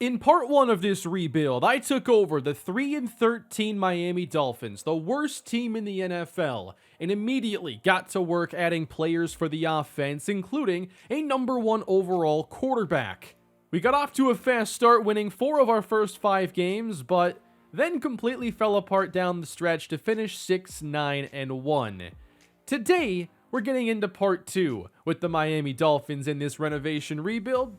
In part 1 of this rebuild, I took over the 3-13 Miami Dolphins, the worst team in the NFL, and immediately got to work adding players for the offense, including a #1 overall quarterback. We got off to a fast start, winning 4 of our first 5 games, but then completely fell apart down the stretch to finish 6-9-1. Today, we're getting into part 2 with the Miami Dolphins in this renovation rebuild.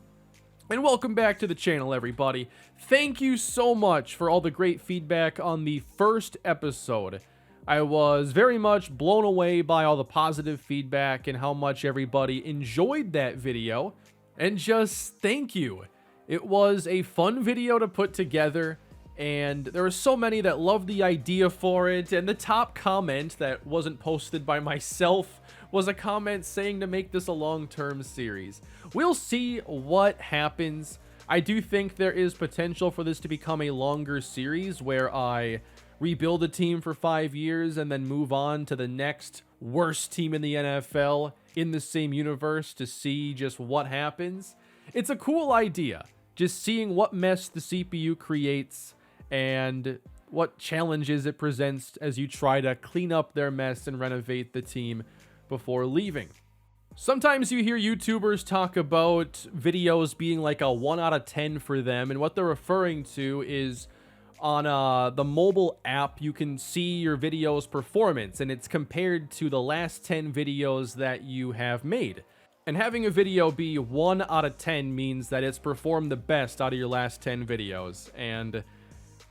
And welcome back to the channel, everybody. Thank you so much for all the great feedback on the first episode. I was very much blown away by all the positive feedback and how much everybody enjoyed that video. And just thank you. It was a fun video to put together, and there were so many that loved the idea for it. And the top comment that wasn't posted by myself was a comment saying to make this a long-term series. We'll see what happens. I do think there is potential for this to become a longer series where I rebuild a team for 5 years and then move on to the next worst team in the NFL in the same universe to see just what happens. It's a cool idea, just seeing what mess the CPU creates and what challenges it presents as you try to clean up their mess and renovate the team before leaving. Sometimes you hear YouTubers talk about videos being like a 1 out of 10 for them, and what they're referring to is on the mobile app, you can see your video's performance, and it's compared to the last 10 videos that you have made. And having a video be 1 out of 10 means that it's performed the best out of your last 10 videos, and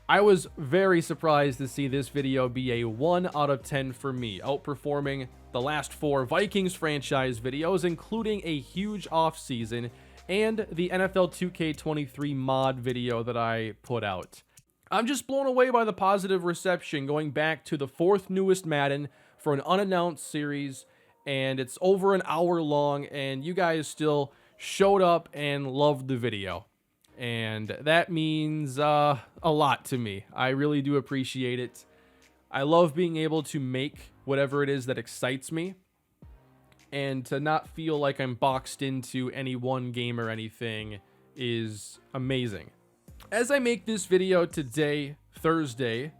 I was very surprised to see this video be a 1 out of 10 for me, outperforming the last 4 Vikings franchise videos, including a huge offseason and the NFL 2K23 mod video that I put out. I'm just blown away by the positive reception, going back to the 4th newest Madden for an unannounced series, and it's over an hour long, and you guys still showed up and loved the video. And that means a lot to me. I really do appreciate it. I love being able to make whatever it is that excites me, and to not feel like I'm boxed into any one game or anything is amazing. As I make this video today, Thursday,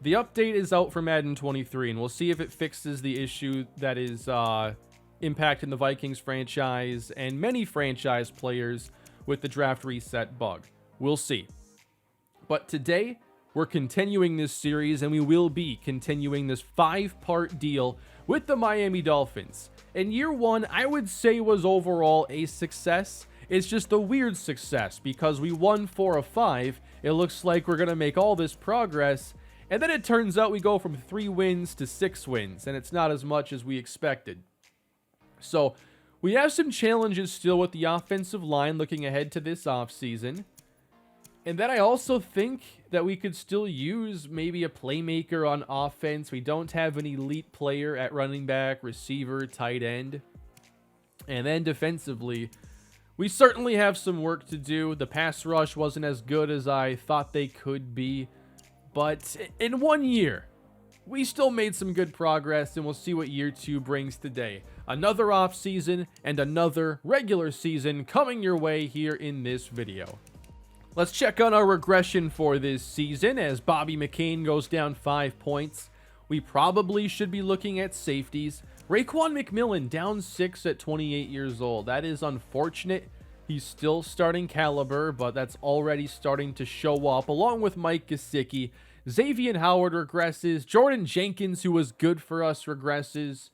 the update is out for Madden 23, and we'll see if it fixes the issue that is impacting the Vikings franchise and many franchise players with the draft reset bug. We'll see. But today, we're continuing this series, and we will be continuing this 5-part deal with the Miami Dolphins. And year 1, I would say, was overall a success. It's just a weird success because we won 4 of 5. It looks like we're going to make all this progress, and then it turns out we go from 3 wins to 6 wins, and it's not as much as we expected. So we have some challenges still with the offensive line looking ahead to this offseason. And then I also think that we could still use maybe a playmaker on offense. We don't have an elite player at running back, receiver, tight end. And then defensively, we certainly have some work to do. The pass rush wasn't as good as I thought they could be. But in 1 year, we still made some good progress, and we'll see what year 2 brings today. Another offseason and another regular season coming your way here in this video. Let's check on our regression for this season as Bobby McCain goes down 5 points. We probably should be looking at safeties. Raekwon McMillan down 6 at 28 years old. That is unfortunate. He's still starting caliber, but that's already starting to show up, along with Mike Gesicki. Xavier Howard regresses. Jordan Jenkins, who was good for us, regresses.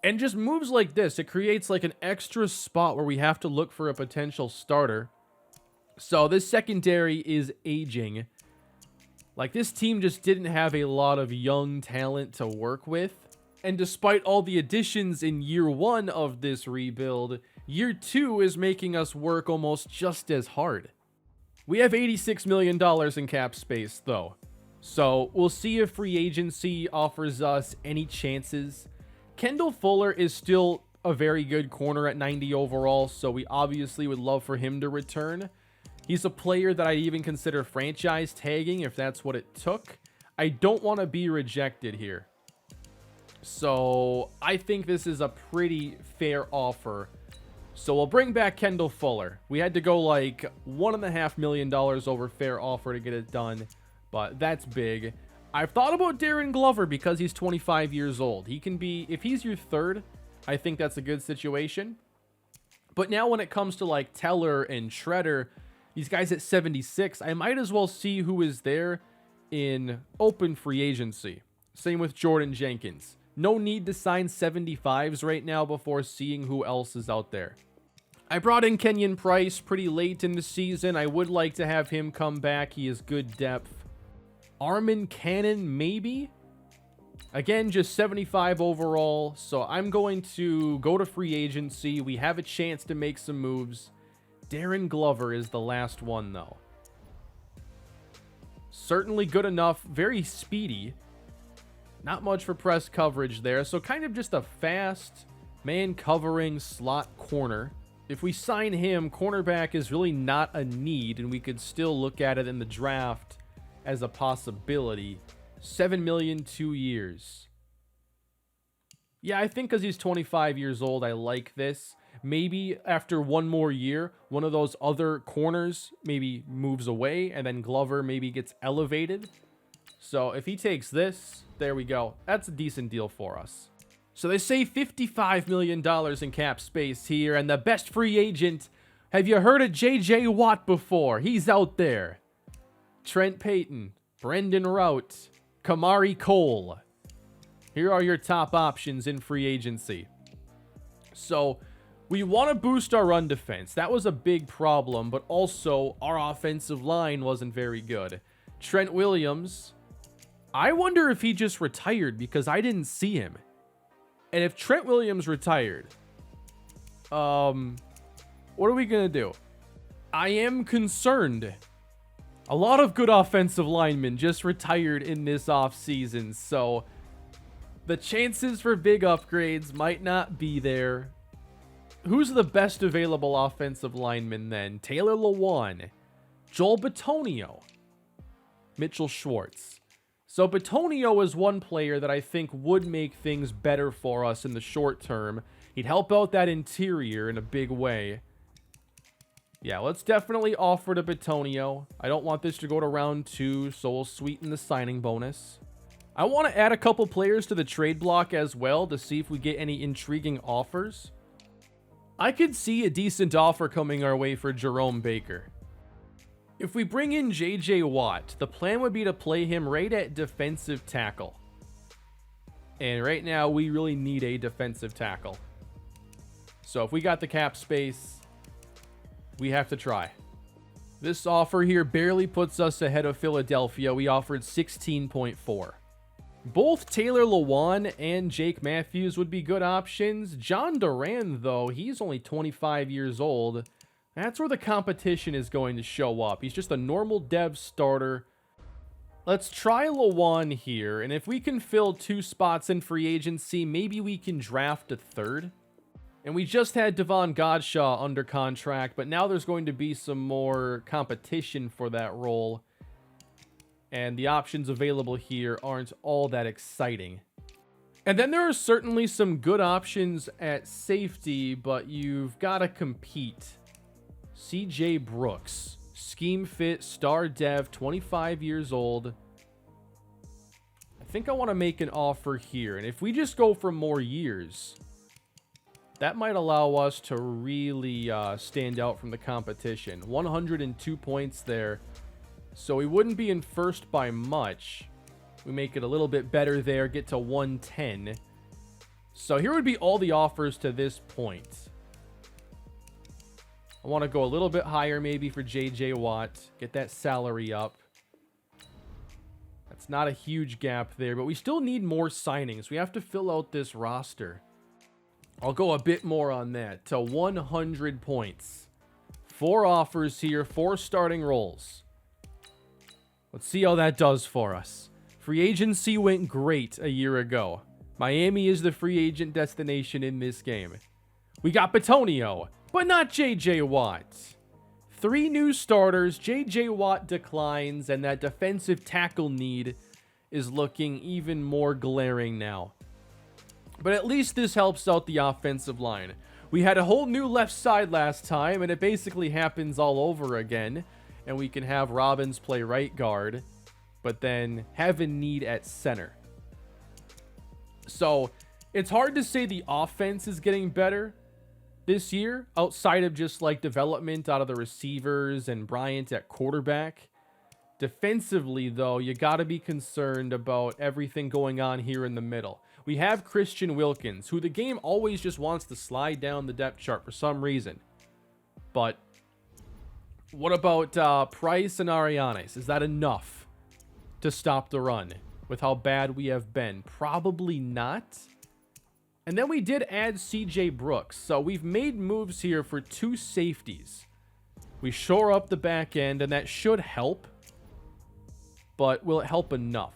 And just moves like this, it creates like an extra spot where we have to look for a potential starter. So this secondary is aging. Like, this team just didn't have a lot of young talent to work with. And despite all the additions in year 1 of this rebuild, year 2 is making us work almost just as hard. We have $86 million in cap space, though. So we'll see if free agency offers us any chances. Kendall Fuller is still a very good corner at 90 overall, so we obviously would love for him to return. He's a player that I'd even consider franchise tagging if that's what it took. I don't want to be rejected here. So I think this is a pretty fair offer So we'll bring back Kendall Fuller. We had to go like $1.5 million over fair offer to get it done, but that's big. I've thought about Darren Glover because he's 25 years old. He can be, if he's your third, I think that's a good situation. But now when it comes to like Teller and Shredder, these guys at 76, I might as well see who is there in open free agency. Same with Jordan Jenkins. No need to sign 75s right now before seeing who else is out there. I brought in Kenyon Price pretty late in the season. I would like to have him come back. He has good depth. Armin Cannon, maybe? Again, just 75 overall. So I'm going to go to free agency. We have a chance to make some moves. Darren Glover is the last one, though. Certainly good enough. Very speedy. Not much for press coverage there. So kind of just a fast man covering slot corner. If we sign him, cornerback is really not a need, and we could still look at it in the draft as a possibility. $7 million, 2 years. Yeah, I think because he's 25 years old, I like this. Maybe after one more year, one of those other corners maybe moves away, and then Glover maybe gets elevated. So if he takes this, there we go. That's a decent deal for us. So they say $55 million in cap space here, and the best free agent. Have you heard of J.J. Watt before? He's out there. Trent Payton, Brendan Rout, Kamari Cole. Here are your top options in free agency. So we want to boost our run defense. That was a big problem, but also our offensive line wasn't very good. Trent Williams, I wonder if he just retired because I didn't see him. And if Trent Williams retired, what are we going to do? I am concerned. A lot of good offensive linemen just retired in this offseason, so the chances for big upgrades might not be there. Who's the best available offensive lineman then? Taylor Lewan, Joel Bitonio, Mitchell Schwartz. So Bitonio is one player that I think would make things better for us in the short term. He'd help out that interior in a big way. Yeah, let's definitely offer to Bitonio. I don't want this to go to round 2, so we'll sweeten the signing bonus. I want to add a couple players to the trade block as well to see if we get any intriguing offers. I could see a decent offer coming our way for Jerome Baker. If we bring in J.J. Watt, the plan would be to play him right at defensive tackle. And right now, we really need a defensive tackle. So if we got the cap space, we have to try. This offer here barely puts us ahead of Philadelphia. We offered 16.4. Both Taylor Lewan and Jake Matthews would be good options. John Duran, though, he's only 25 years old. That's where the competition is going to show up. He's just a normal dev starter. Let's try Lewan here, and if we can fill 2 spots in free agency, maybe we can draft a third. And we just had Devon Godshaw under contract, but now there's going to be some more competition for that role. And the options available here aren't all that exciting. And then there are certainly some good options at safety, but you've got to compete. C.J. Brooks, scheme fit, star dev, 25 years old. I think I want to make an offer here. And if we just go for more years, that might allow us to really stand out from the competition. 102 points there. So we wouldn't be in first by much. We make it a little bit better there, get to 110. So here would be all the offers to this point. I want to go a little bit higher maybe for J.J. Watt. Get that salary up. That's not a huge gap there, but we still need more signings. We have to fill out this roster. I'll go a bit more on that to 100 points. 4 offers here, 4 starting roles. Let's see how that does for us. Free agency went great a year ago. Miami is the free agent destination in this game. We got Bitonio, but not J.J. Watt. 3 new starters, J.J. Watt declines, and that defensive tackle need is looking even more glaring now. But at least this helps out the offensive line. We had a whole new left side last time, and it basically happens all over again. And we can have Robbins play right guard, but then have a need at center. So it's hard to say the offense is getting better this year, outside of just like development out of the receivers and Bryant at quarterback. Defensively, though, you got to be concerned about everything going on here in the middle. We have Christian Wilkins, who the game always just wants to slide down the depth chart for some reason. But what about Price and Arianes? Is that enough to stop the run with how bad we have been? Probably not. And then we did add CJ Brooks. So we've made moves here for 2 safeties. We shore up the back end, and that should help. But will it help enough?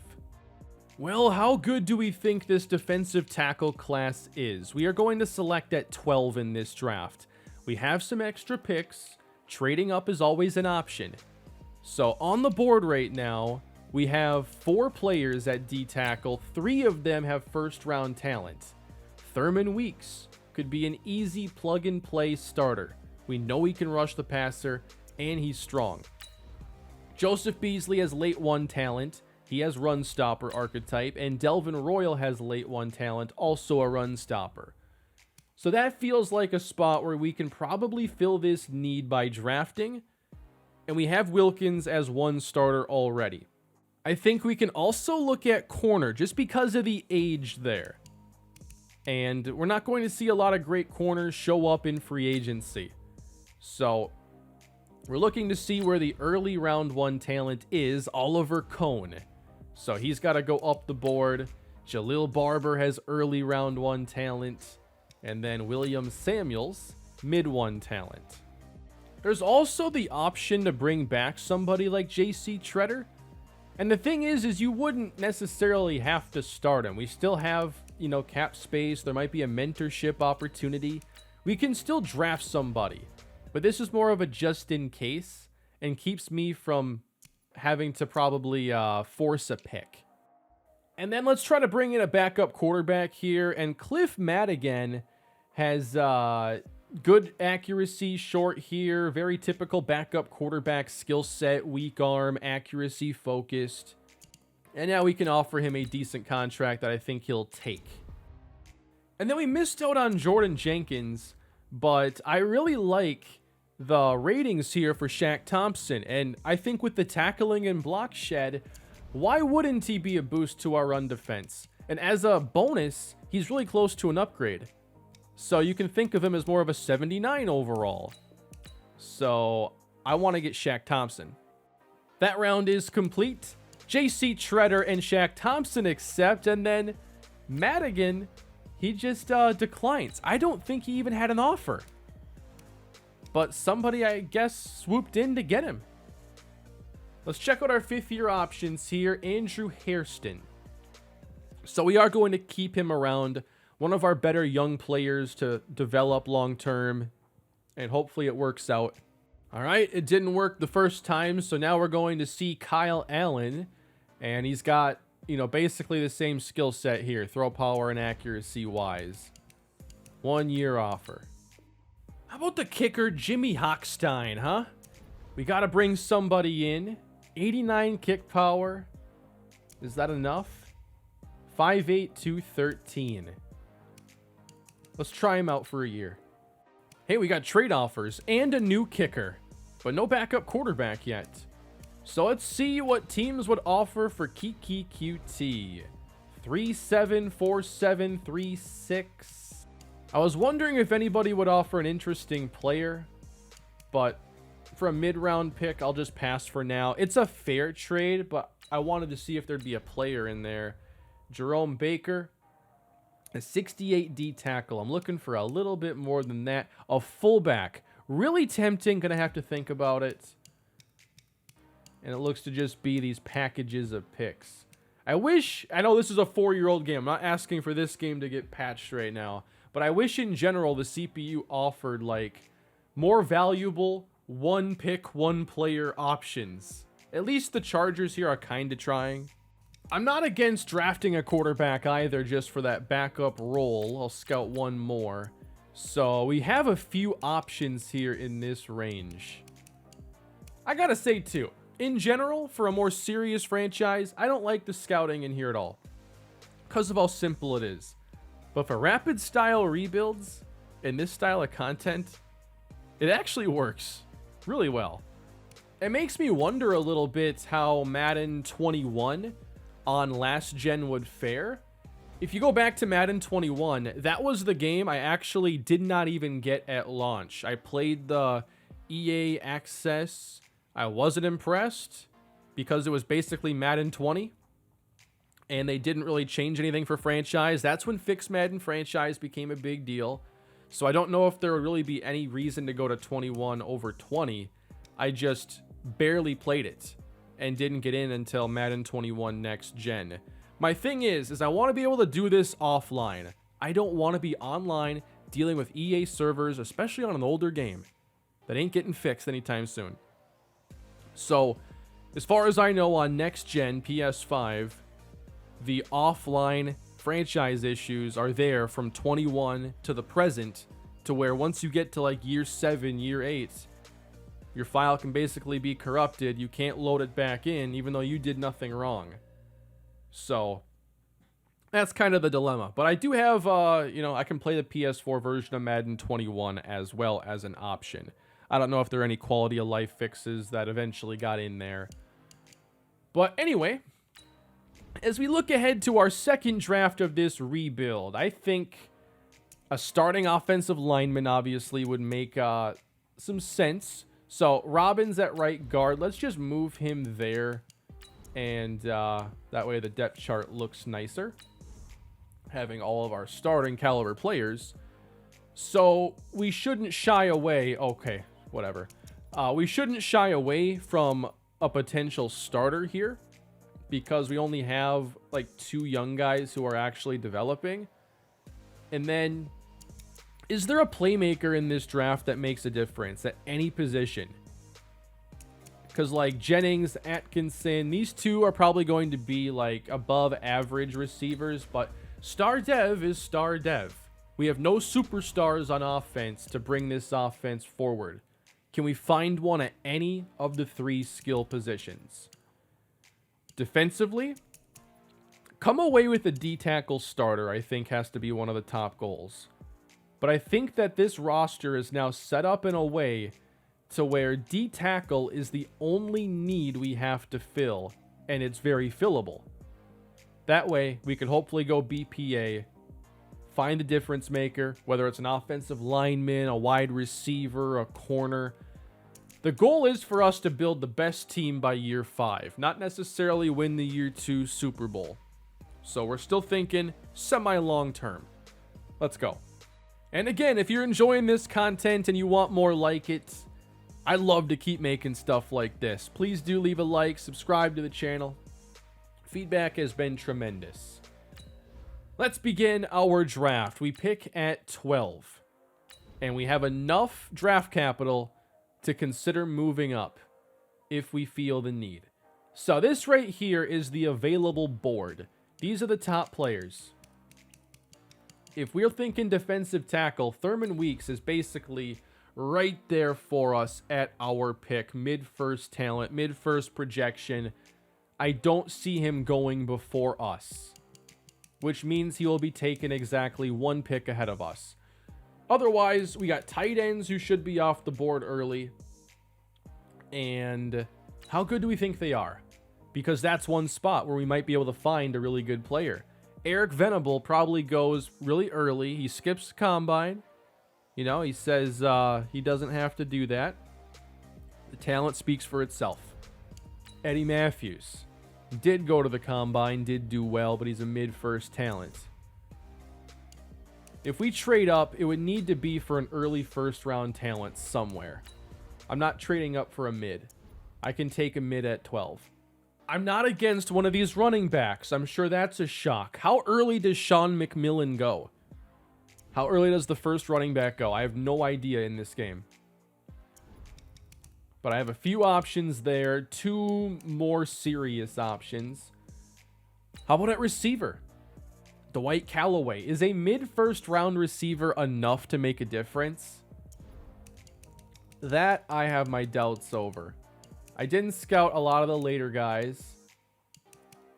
Well, how good do we think this defensive tackle class is? We are going to select at 12 in this draft. We have some extra picks. Trading up is always an option. So on the board right now, we have 4 players at D tackle. 3 of them have first round talent. Thurman Weeks could be an easy plug and play starter. We know he can rush the passer, and he's strong. Joseph Beasley has late 1 talent. He has run stopper archetype, and Delvin Royal has late 1 talent, also a run stopper. So that feels like a spot where we can probably fill this need by drafting, and we have Wilkins as 1 starter already. I think we can also look at corner just because of the age there. And we're not going to see a lot of great corners show up in free agency. So we're looking to see where the early round 1 talent is, Oliver Cohn. So he's got to go up the board. Jalil Barber has early round 1 talent. And then William Samuels, mid 1 talent. There's also the option to bring back somebody like JC Treader. And the thing is you wouldn't necessarily have to start him. We still have, cap space. There might be a mentorship opportunity. We can still draft somebody. But this is more of a just in case and keeps me from having to probably force a pick. And then let's try to bring in a backup quarterback here. And Cliff Madigan has good accuracy short here. Very typical backup quarterback skill set. Weak arm, accuracy focused. And now we can offer him a decent contract that I think he'll take. And then we missed out on Jordan Jenkins. But I really like the ratings here for Shaq Thompson. And I think with the tackling and block shed, why wouldn't he be a boost to our run defense? And as a bonus, he's really close to an upgrade. So you can think of him as more of a 79 overall. So I want to get Shaq Thompson. That round is complete. JC Treader and Shaq Thompson accept. And then Madigan, he just declines. I don't think he even had an offer. But somebody, I guess, swooped in to get him. Let's check out our 5th-year options here. Andrew Hairston. So we are going to keep him around. One of our better young players to develop long-term. And hopefully it works out. All right, it didn't work the first time. So now we're going to see Kyle Allen. And he's got, basically the same skill set here. Throw power and accuracy-wise. 1-year offer. How about the kicker, Jimmy Hochstein, huh? We got to bring somebody in. 89 kick power. Is that enough? 5'8", 213. Let's try him out for a year. Hey, we got trade offers and a new kicker, but no backup quarterback yet. So let's see what teams would offer for Kiki QT. 3-7-4-7-3-6. I was wondering if anybody would offer an interesting player, but for a mid-round pick, I'll just pass for now. It's a fair trade, but I wanted to see if there'd be a player in there. Jerome Baker, a 68 D tackle. I'm looking for a little bit more than that. A fullback. Really tempting. Gonna have to think about it. And it looks to just be these packages of picks. I know this is a 4-year-old game. I'm not asking for this game to get patched right now. But I wish in general the CPU offered like more valuable one pick, one player options. At least the Chargers here are kind of trying. I'm not against drafting a quarterback either just for that backup role. I'll scout one more. So we have a few options here in this range. I gotta say too, in general, for a more serious franchise, I don't like the scouting in here at all, because of how simple it is. But for rapid style rebuilds in this style of content, it actually works really well. It makes me wonder a little bit how Madden 21 on last gen would fare. If you go back to Madden 21, that was the game I actually did not even get at launch. I played the EA Access. I wasn't impressed because it was basically Madden 20. And they didn't really change anything for franchise. That's when Fixed Madden franchise became a big deal. So I don't know if there would really be any reason to go to 21 over 20. I just barely played it and didn't get in until Madden 21 next gen. My thing is I want to be able to do this offline. I don't want to be online dealing with EA servers, especially on an older game that ain't getting fixed anytime soon. So, as far as I know, on next gen PS5, the offline franchise issues are there from 21 to the present, to where once you get to like year 7, year 8, your file can basically be corrupted. You can't load it back in, even though you did nothing wrong. So, that's kind of the dilemma. But I do have, I can play the PS4 version of Madden 21 as well as an option. I don't know if there are any quality of life fixes that eventually got in there. But anyway, as we look ahead to our second draft of this rebuild, I think a starting offensive lineman obviously would make some sense. So Robbins at right guard, let's just move him there. And that way the depth chart looks nicer, having all of our starting caliber players. So we shouldn't shy away. Okay, whatever. We shouldn't shy away from a potential starter here, because we only have like 2 young guys who are actually developing. And then, is there a playmaker in this draft that makes a difference at any position? Because like Jennings, Atkinson, these 2 are probably going to be like above average receivers, but star dev is star dev. We have no superstars on offense to bring this offense forward. Can we find one at any of the 3 skill positions? Defensively, come away with a D-tackle starter, I think, has to be one of the top goals. But I think that this roster is now set up in a way to where D-tackle is the only need we have to fill, and it's very fillable. That way, we can hopefully go BPA, find the difference maker, whether it's an offensive lineman, a wide receiver, a corner. The goal is for us to build the best team by year 5, not necessarily win the year 2 Super Bowl. So we're still thinking semi-long term. Let's go. And again, if you're enjoying this content and you want more like it, I'd love to keep making stuff like this. Please do leave a like, subscribe to the channel. Feedback has been tremendous. Let's begin our draft. We pick at 12. And we have enough draft capital to consider moving up if we feel the need. So this right here is the available board. These are the top players. If we're thinking defensive tackle, Thurman Weeks is basically right there for us at our pick. Mid-first talent, mid-first projection. I don't see him going before us, which means he will be taken exactly 1 pick ahead of us. Otherwise, we got tight ends who should be off the board early. And how good do we think they are? Because that's one spot where we might be able to find a really good player. Eric Venable probably goes really early. He skips the combine. You know, he says he doesn't have to do that. The talent speaks for itself. Eddie Matthews did go to the combine, did do well, but he's a mid-first talent. If we trade up, it would need to be for an early first-round talent somewhere. I'm not trading up for a mid. I can take a mid at 12. I'm not against one of these running backs. I'm sure that's a shock. How early does Sean McMillan go? How early does the first running back go? I have no idea in this game. But I have a few options there. 2 more serious options. How about at receiver? Dwight Callaway. Is a mid-first round receiver enough to make a difference? That I have my doubts over. I didn't scout a lot of the later guys.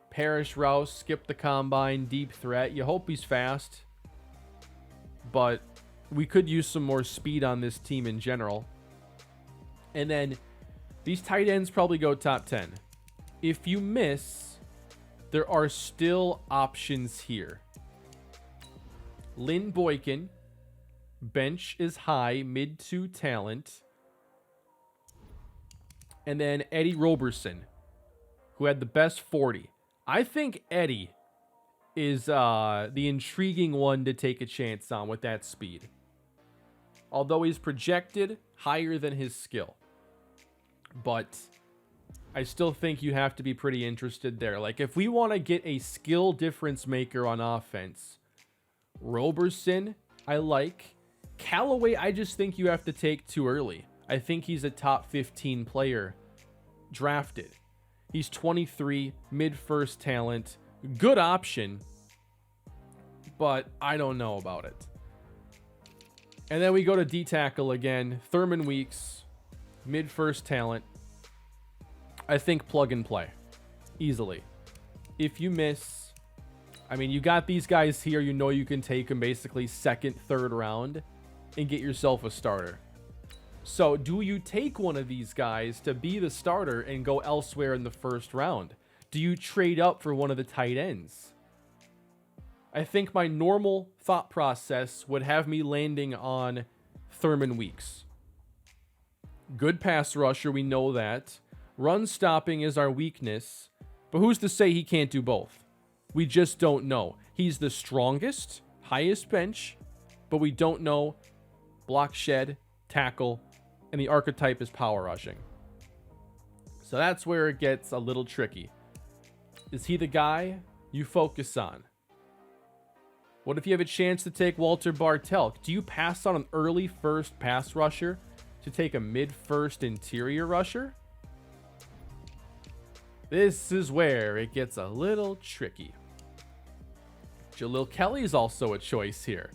Parrish Rouse, skip the combine, deep threat. You hope he's fast. But we could use some more speed on this team in general. And then these tight ends probably go top 10. If you miss, there are still options here. Lynn Boykin. Bench is high, mid 2 talent. And then Eddie Roberson, who had the best 40. I think Eddie is the intriguing one to take a chance on with that speed. Although he's projected higher than his skill. But I still think you have to be pretty interested there. Like, if we want to get a skill difference maker on offense, Roberson, I like. Callaway, I just think you have to take too early. I think he's a top 15 player drafted. He's 23, mid-first talent. Good option, but I don't know about it. And then we go to D-tackle again. Thurman Weeks, mid-first talent. I think plug and play. Easily. If you miss, I mean, you got these guys here. You know you can take them basically second, third round and get yourself a starter. So do you take one of these guys to be the starter and go elsewhere in the first round? Do you trade up for one of the tight ends? I think my normal thought process would have me landing on Thurman Weeks. Good pass rusher, we know that. Run stopping is our weakness, but who's to say he can't do both? We just don't know. He's the strongest, highest bench, but we don't know block shed, tackle, and the archetype is power rushing. So that's where it gets a little tricky. Is he the guy you focus on? What if you have a chance to take Walter Bartel? Do you pass on an early first pass rusher to take a mid-first interior rusher? This is where it gets a little tricky. Jalil Kelly is also a choice here.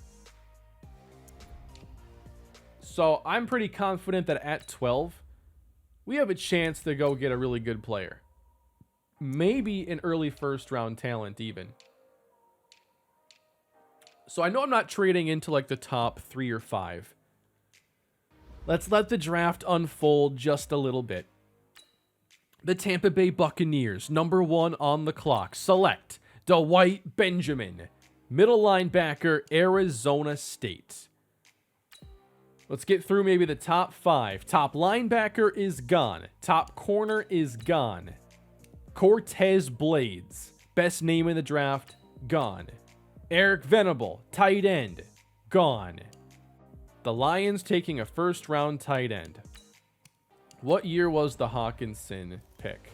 So I'm pretty confident that at 12, we have a chance to go get a really good player. Maybe an early first round talent even. So I know I'm not trading into like the top 3 or 5. Let's let the draft unfold just a little bit. The Tampa Bay Buccaneers, number 1 on the clock. Select Dwight Benjamin, middle linebacker, Arizona State. Let's get through maybe the top 5. Top linebacker is gone. Top corner is gone. Cortez Blades, best name in the draft, gone. Eric Venable, tight end, gone. The Lions taking a first round tight end. What year was the Hawkinson pick?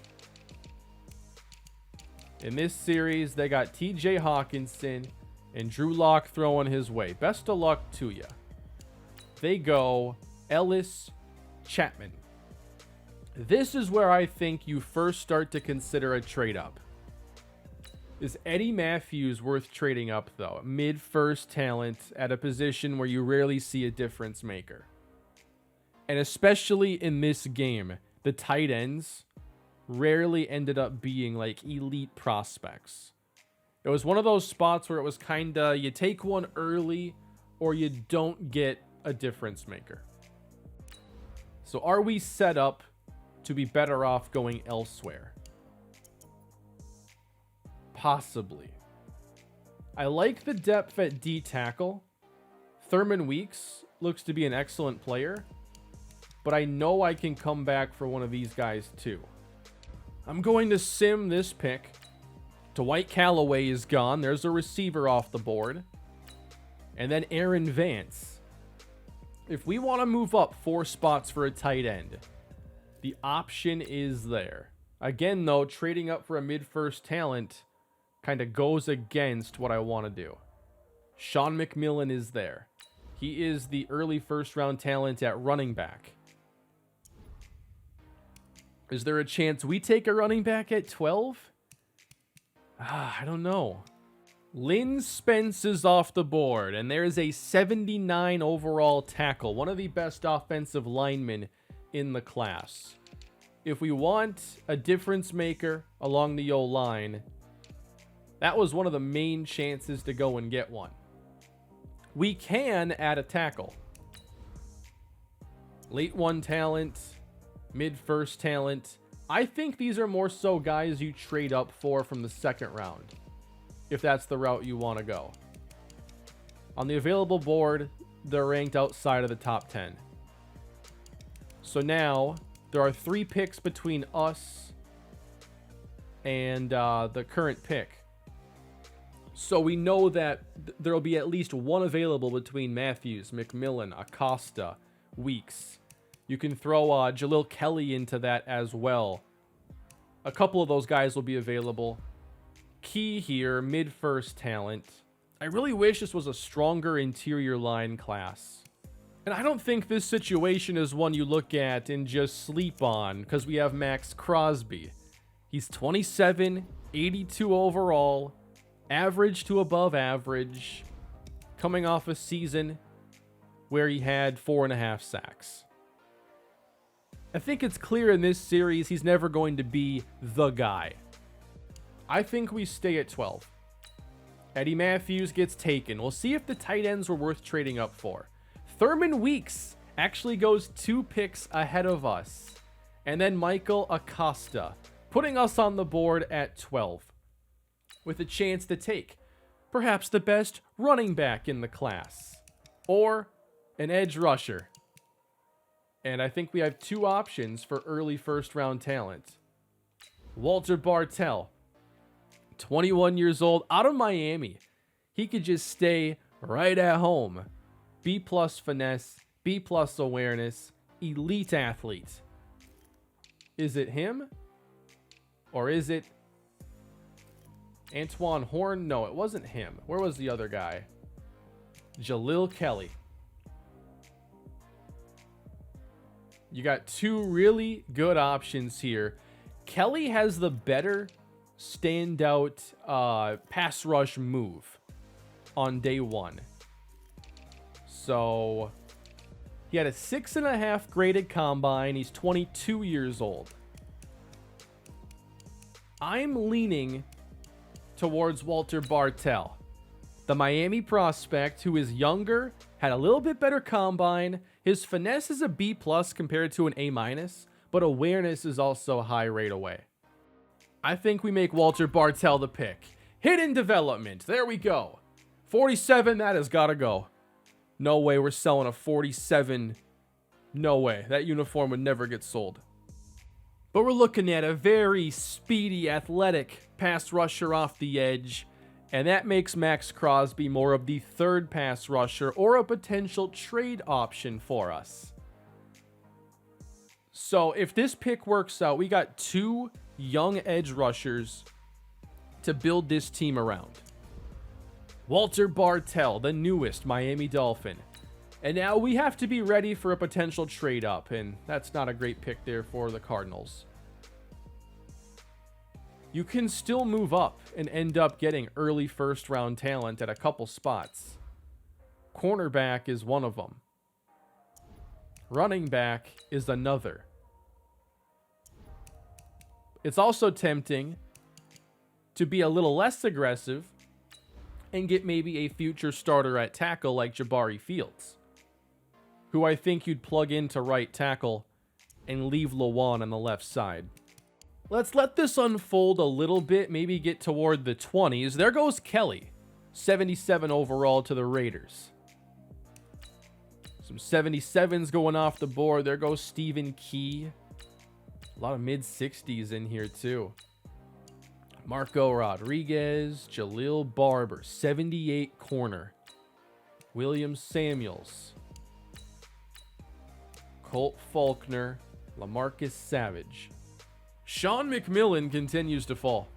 In this series, they got TJ Hawkinson and Drew Lock throwing his way. Best of luck to you. They go Ellis Chapman. This is where I think you first start to consider a trade up. Is Eddie Matthews worth trading up, though? Mid-first talent at a position where you rarely see a difference maker. And especially in this game, the tight ends rarely ended up being like elite prospects. It was one of those spots where it was kind of you take one early or you don't get a difference maker. So are we set up to be better off going elsewhere? Possibly. I like the depth at D tackle. Thurman Weeks looks to be an excellent player, but I know I can come back for one of these guys too. I'm going to sim this pick. Dwight Callaway is gone. There's a receiver off the board. And then Aaron Vance. If we want to move up 4 spots for a tight end, the option is there. Again, though, trading up for a mid-first talent kind of goes against what I want to do. Sean McMillan is there. He is the early first-round talent at running back. Is there a chance we take a running back at 12? I don't know. Lynn Spence is off the board, and there is a 79 overall tackle, one of the best offensive linemen in the class. If we want a difference maker along the O-line, that was one of the main chances to go and get one. We can add a tackle. Late one talent, mid first talent. I think these are more so guys you trade up for from the second round, if that's the route you want to go. On the available board, they're ranked outside of the top 10. So now there are 3 picks between us and the current pick. So we know that there will be at least one available between Matthews, McMillan, Acosta, Weeks. You can throw Jalil Kelly into that as well. A couple of those guys will be available. Key here, mid-first talent. I really wish this was a stronger interior line class. And I don't think this situation is one you look at and just sleep on, because we have Max Crosby. He's 27, 82 overall, average to above average, coming off a season where he had 4.5 sacks. I think it's clear in this series he's never going to be the guy. I think we stay at 12. Eddie Matthews gets taken. We'll see if the tight ends were worth trading up for. Thurman Weeks actually goes 2 picks ahead of us. And then Michael Acosta, putting us on the board at 12. With a chance to take perhaps the best running back in the class. Or an edge rusher. And I think we have 2 options for early first round talent. Walter Bartell, 21 years old, out of Miami. He could just stay right at home. B+ finesse, B+ awareness, elite athlete. Is it him? Or is it Antoine Horn? No, it wasn't him. Where was the other guy? Jalil Kelly. You got 2 really good options here. Kelly has the better standout pass rush move on day 1. So he had a 6.5 graded combine. He's 22 years old. I'm leaning towards Walter Bartell, the Miami prospect who is younger, had a little bit better combine. His finesse is a B+ compared to an A-, but awareness is also high right away. I think we make Walter Bartell the pick. Hidden development. There we go. 47, that has got to go. No way we're selling a 47. No way. That uniform would never get sold. But we're looking at a very speedy, athletic pass rusher off the edge. And that makes Max Crosby more of the 3rd pass rusher or a potential trade option for us. So if this pick works out, we got 2 young edge rushers to build this team around. Walter Bartell, the newest Miami Dolphin. And now we have to be ready for a potential trade up, and that's not a great pick there for the Cardinals. You can still move up and end up getting early first round talent at a couple spots. Cornerback is one of them. Running back is another. It's also tempting to be a little less aggressive and get maybe a future starter at tackle like Jabari Fields, who I think you'd plug into right tackle and leave Lawan on the left side. Let's let this unfold a little bit, maybe get toward the 20s. There goes Kelly, 77 overall to the Raiders. Some 77s going off the board. There goes Stephen Key. A lot of mid-60s in here too. Marco Rodriguez, Jalil Barber, 78 corner. William Samuels. Colt Faulkner, LaMarcus Savage. Sean McMillan continues to fall.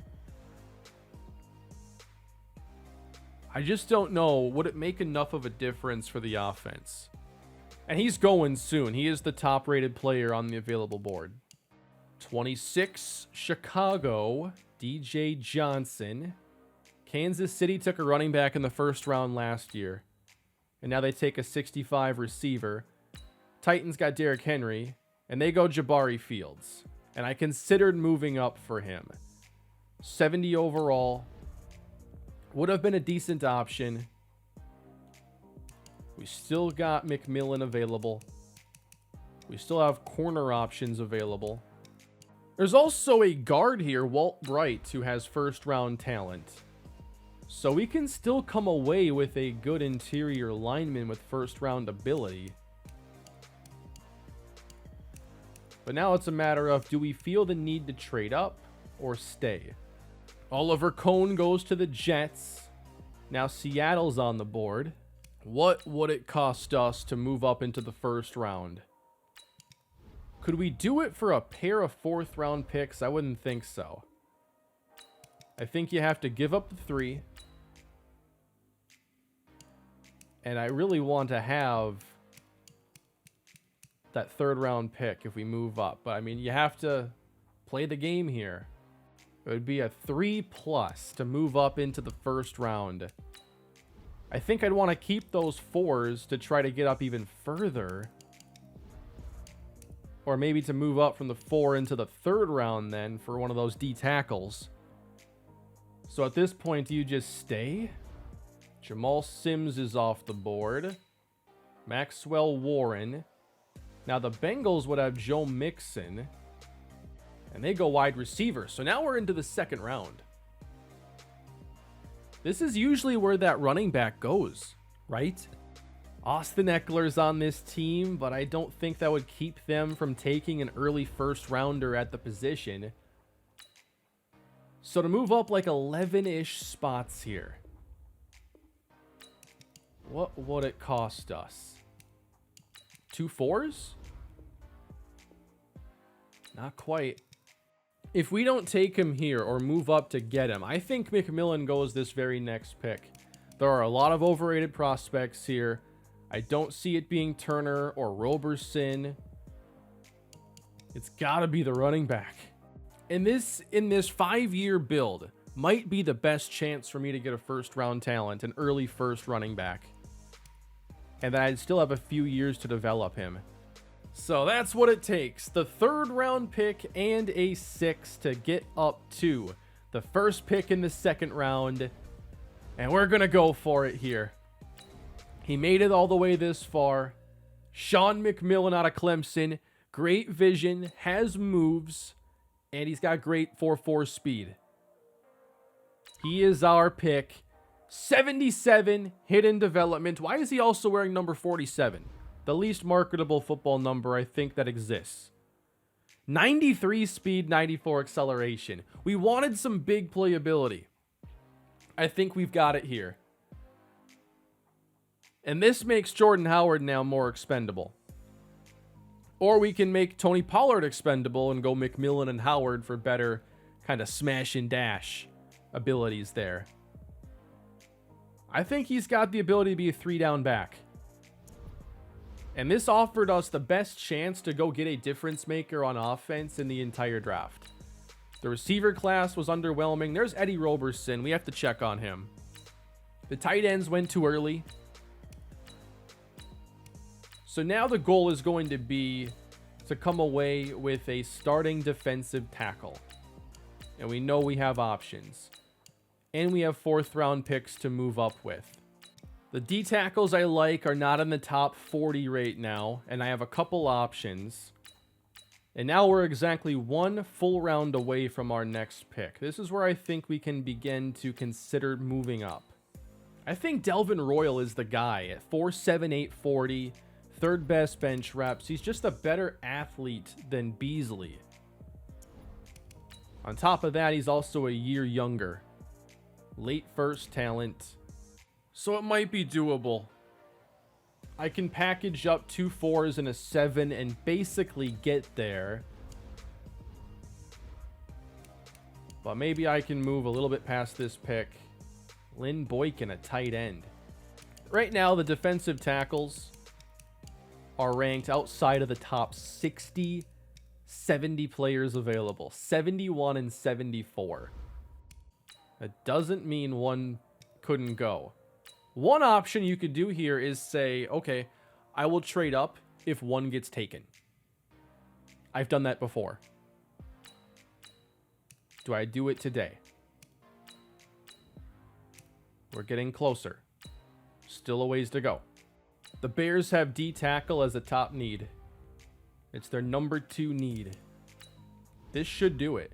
I just don't know, would it make enough of a difference for the offense? And he's going soon. He is the top rated player on the available board. 26, Chicago, DJ Johnson. Kansas City took a running back in the first round last year, and now they take a 65 receiver. Titans got Derrick Henry, and they go Jabari Fields. And I considered moving up for him. 70 overall. Would have been a decent option. We still got McMillan available. We still have corner options available. There's also a guard here, Walt Bright, who has first-round talent. So we can still come away with a good interior lineman with first-round ability. But now it's a matter of, do we feel the need to trade up or stay? Oliver Cohn goes to the Jets. Now Seattle's on the board. What would it cost us to move up into the first round? Could we do it for a pair of fourth-round picks? I wouldn't think so. I think you have to give up the 3. And I really want to have that third-round pick if we move up. But, I mean, you have to play the game here. It would be a 3+ to move up into the first round. I think I'd want to keep those 4s to try to get up even further. Or maybe to move up from the 4 into the third round then for one of those D tackles. So at this point, do you just stay? Jamal Sims is off the board. Maxwell Warren. Now the Bengals would have Joe Mixon. And they go wide receiver. So now we're into the second round. This is usually where that running back goes, right? Austin Eckler's on this team, but I don't think that would keep them from taking an early first rounder at the position. So to move up like 11-ish spots here, what would it cost us? 2 4s? Not quite. If we don't take him here or move up to get him, I think McMillan goes this very next pick. There are a lot of overrated prospects here. I don't see it being Turner or Roberson. It's got to be the running back. In this 5-year build, might be the best chance for me to get a first-round talent, an early first running back. And then I'd still have a few years to develop him. So that's what it takes. The third-round pick and a 6 to get up to the first pick in the second round. And we're going to go for it here. He made it all the way this far. Sean McMillan out of Clemson. Great vision, has moves, and he's got great 4.4 speed. He is our pick. 77 hidden development. Why is he also wearing number 47? The least marketable football number I think that exists. 93 speed, 94 acceleration. We wanted some big playability. I think we've got it here. And this makes Jordan Howard now more expendable. Or we can make Tony Pollard expendable and go McMillan and Howard for better kind of smash and dash abilities there. I think he's got the ability to be a 3-down back. And this offered us the best chance to go get a difference maker on offense in the entire draft. The receiver class was underwhelming. There's Eddie Roberson. We have to check on him. The tight ends went too early. So now the goal is going to be to come away with a starting defensive tackle. And we know we have options. And we have 4th-round picks to move up with. The D tackles I like are not in the top 40 right now, and I have a couple options. And now we're exactly 1 full round away from our next pick. This is where I think we can begin to consider moving up. I think Delvin Royal is the guy at 4'7", 840, third best bench reps. He's just a better athlete than Beasley. On top of that, he's also a year younger. Late first talent. So it might be doable. I can package up 2 4s and a 7 and basically get there. But maybe I can move a little bit past this pick. Lynn Boykin, a tight end. Right now, the defensive tackles are ranked outside of the top 60, 70 players available. 71 and 74. That doesn't mean one couldn't go. One option you could do here is say, okay, I will trade up if one gets taken. I've done that before. Do I do it today? We're getting closer. Still a ways to go. The Bears have D tackle as a top need. It's their number 2 need. This should do it.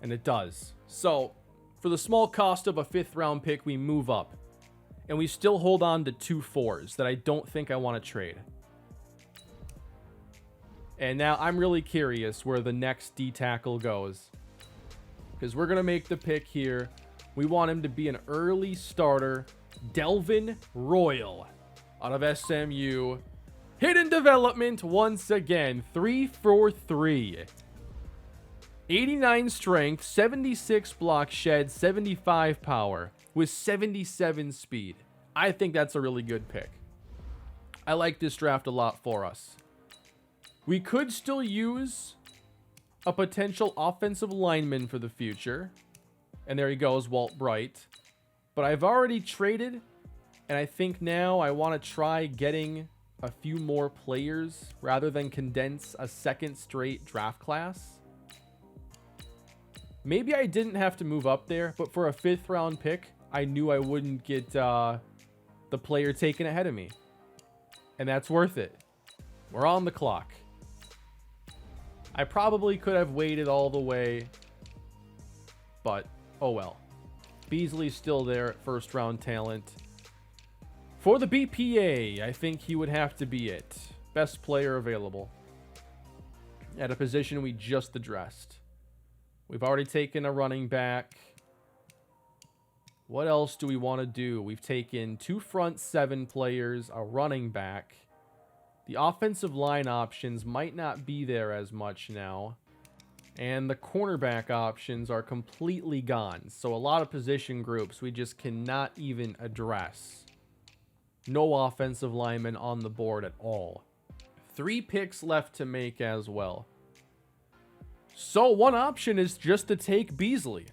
And it does. So, for the small cost of a 5th round pick, we move up. And we still hold on to 2 4s that I don't think I want to trade. And now I'm really curious where the next D tackle goes. Because we're going to make the pick here. We want him to be an early starter. Delvin Royal out of SMU. Hidden development once again. 3-4-3. 89 strength, 76 block shed, 75 power with 77 speed. I think that's a really good pick. I like this draft a lot for us. We could still use a potential offensive lineman for the future. And there he goes, Walt Bright. But I've already traded, and I think now I want to try getting a few more players rather than condense a second straight draft class. Maybe I didn't have to move up there, but for a 5th round pick, I knew I wouldn't get the player taken ahead of me. And that's worth it. We're on the clock. I probably could have waited all the way, but oh well. Beasley's still there at 1st round talent. For the BPA, I think he would have to be it. Best player available. At a position we just addressed. We've already taken a running back. What else do we want to do? We've taken 2 front 7 players, a running back. The offensive line options might not be there as much now. And the cornerback options are completely gone. So a lot of position groups we just cannot even address. No offensive linemen on the board at all. 3 picks left to make as well. So one option is just to take Beasley.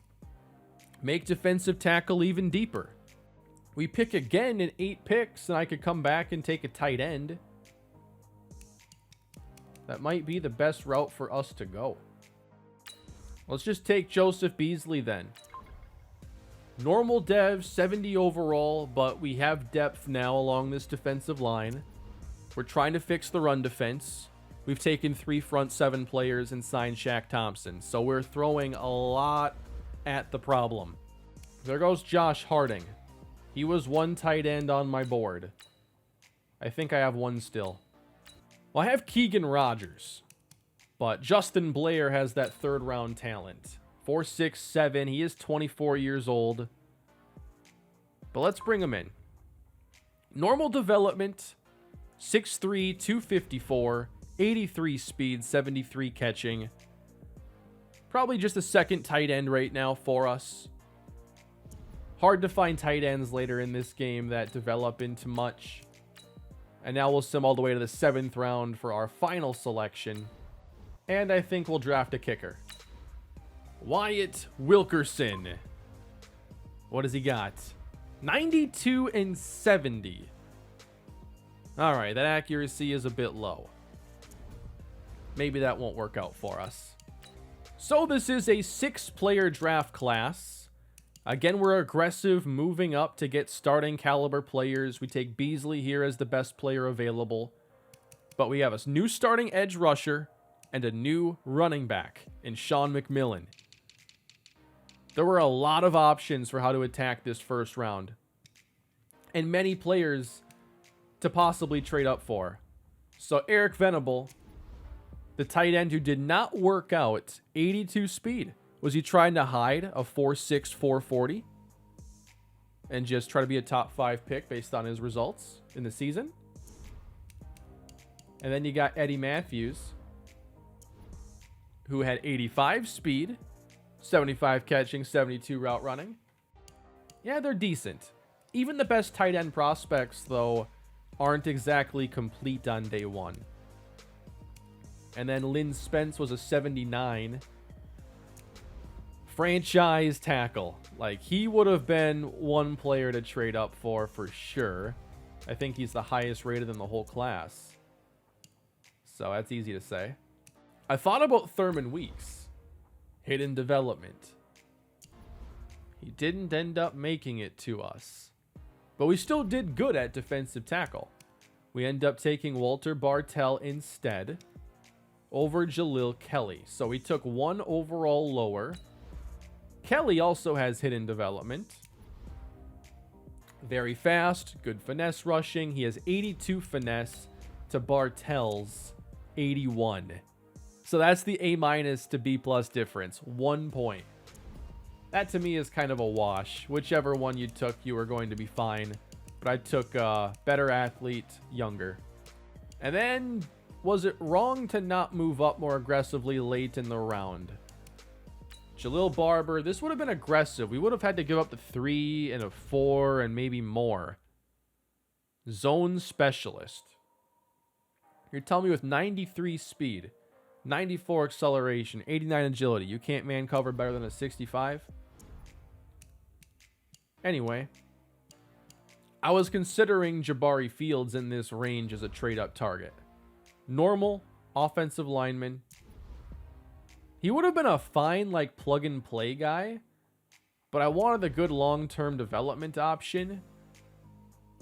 Make defensive tackle even deeper. We pick again in 8 picks, and I could come back and take a tight end. That might be the best route for us to go. Let's just take Joseph Beasley then. Normal dev, 70 overall, but we have depth now along this defensive line. We're trying to fix the run defense. We've taken 3 front 7 players and signed Shaq Thompson. So we're throwing a lot at the problem. There goes Josh Harding. He was 1 tight end on my board. I think I have 1 still. Well, I have Keegan Rogers. But Justin Blair has that 3rd round talent. 4'6", he is 24 years old. But let's bring him in. Normal development, 6'3", 254, 83 speed, 73 catching. Probably just a 2nd tight end right now for us. Hard to find tight ends later in this game that develop into much. And now we'll sim all the way to the 7th round for our final selection. And I think we'll draft a kicker. Wyatt Wilkerson. What has he got? 92 and 70. Alright, that accuracy is a bit low. Maybe that won't work out for us. So this is a 6-player draft class. Again, we're aggressive, moving up to get starting caliber players. We take Beasley here as the best player available. But we have a new starting edge rusher and a new running back in Sean McMillan. There were a lot of options for how to attack this 1st round. And many players to possibly trade up for. So Eric Venable, the tight end who did not work out, 82 speed. Was he trying to hide a 4'6", 440? And just try to be a top 5 pick based on his results in the season? And then you got Eddie Matthews, who had 85 speed, 75 catching, 72 route running. Yeah, they're decent. Even the best tight end prospects, though, aren't exactly complete on day 1. And then Lynn Spence was a 79. franchise tackle. Like, he would have been one player to trade up for sure. I think he's the highest rated in the whole class. So that's easy to say. I thought about Thurman Weeks. Hidden development. He didn't end up making it to us. But we still did good at defensive tackle. We end up taking Walter Bartell instead over Jalil Kelly. So we took one overall lower. Kelly also has hidden development. Very fast, good finesse rushing. He has 82 finesse to Bartell's 81. So that's the A- to B+ difference. 1 point. That to me is kind of a wash. Whichever one you took, you were going to be fine. But I took better athlete, younger. And then, was it wrong to not move up more aggressively late in the round? Jalil Barber, this would have been aggressive. We would have had to give up the 3 and a 4 and maybe more. Zone specialist. You're telling me with 93 speed, 94 acceleration, 89 agility, you can't man cover better than a 65? Anyway, I was considering Jabari Fields in this range as a trade-up target. Normal, offensive lineman. He would have been a fine, like, plug-and-play guy, but I wanted a good long-term development option,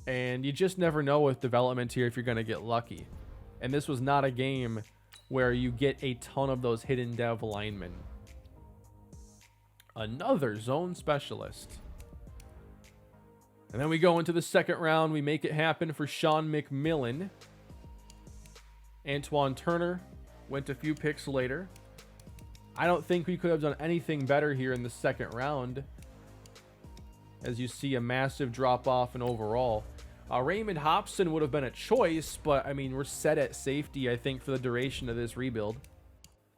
and you just never know with development here if you're going to get lucky. And this was not a game where you get a ton of those hidden dev linemen. Another zone specialist. And then we go into the second round. We make it happen for Sean McMillan. Antoine Turner went a few picks later. I don't think we could have done anything better here in the second round. As you see, a massive drop-off in overall. Raymond Hobson would have been a choice, but, I mean, we're set at safety, I think, for the duration of this rebuild.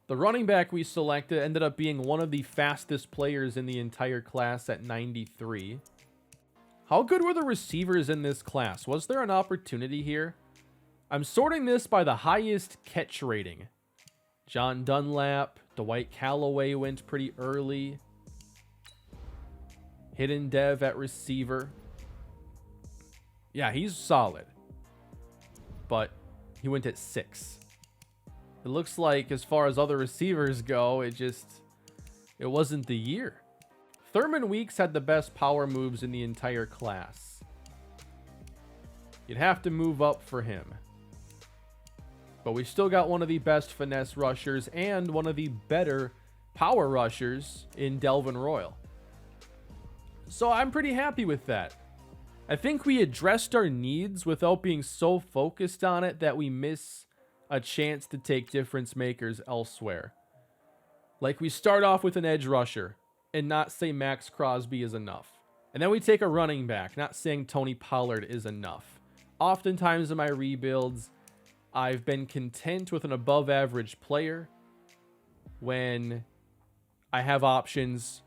The running back we selected ended up being one of the fastest players in the entire class at 93. How good were the receivers in this class? Was there an opportunity here? I'm sorting this by the highest catch rating. John Dunlap, Dwight Calloway went pretty early. Hidden dev at receiver. Yeah, he's solid. But he went at 6. It looks like as far as other receivers go, it wasn't the year. Thurman Weeks had the best power moves in the entire class. You'd have to move up for him. But we still got one of the best finesse rushers and one of the better power rushers in Delvin Royal. So I'm pretty happy with that. I think we addressed our needs without being so focused on it that we miss a chance to take difference makers elsewhere. Like, we start off with an edge rusher and not say Max Crosby is enough. And then we take a running back, not saying Tony Pollard is enough. Oftentimes in my rebuilds, I've been content with an above average player when I have options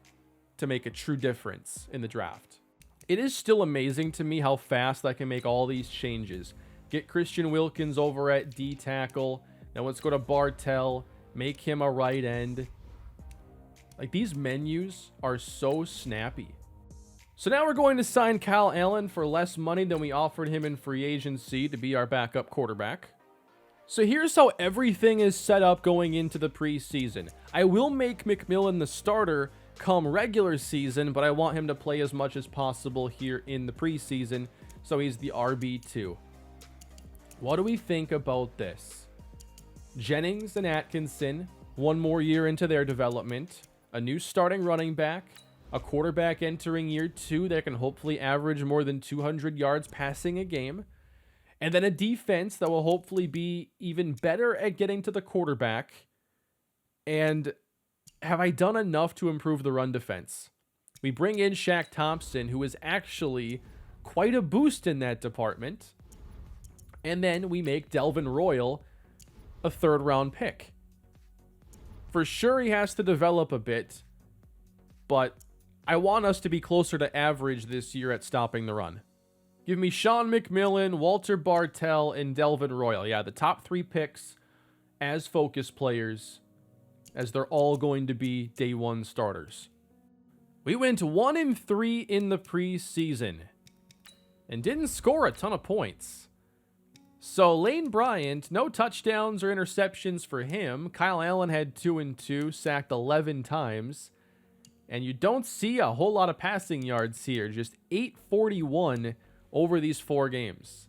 to make a true difference in the draft. It is still amazing to me how fast I can make all these changes. Get Christian Wilkins over at D tackle. Now let's go to Bartell. Make him a right end. Like, these menus are so snappy. So now we're going to sign Kyle Allen for less money than we offered him in free agency to be our backup quarterback. So here's how everything is set up going into the preseason. I will make McMillan the starter come regular season, but I want him to play as much as possible here in the preseason, so he's the RB2. What do we think about this? Jennings and Atkinson, one more year into their development, a new starting running back, a quarterback entering year 2 that can hopefully average more than 200 yards passing a game, and then a defense that will hopefully be even better at getting to the quarterback. And have I done enough to improve the run defense? We bring in Shaq Thompson, who is actually quite a boost in that department. And then we make Delvin Royal a 3rd round pick. For sure, he has to develop a bit, but I want us to be closer to average this year at stopping the run. Give me Sean McMillan, Walter Bartell, and Delvin Royal. Yeah, the top 3 picks as focus players, as they're all going to be day 1 starters. We went 1-3 in the preseason and didn't score a ton of points. So Lane Bryant, no touchdowns or interceptions for him. Kyle Allen had 2-2, sacked 11 times. And you don't see a whole lot of passing yards here, just 841 over these 4 games.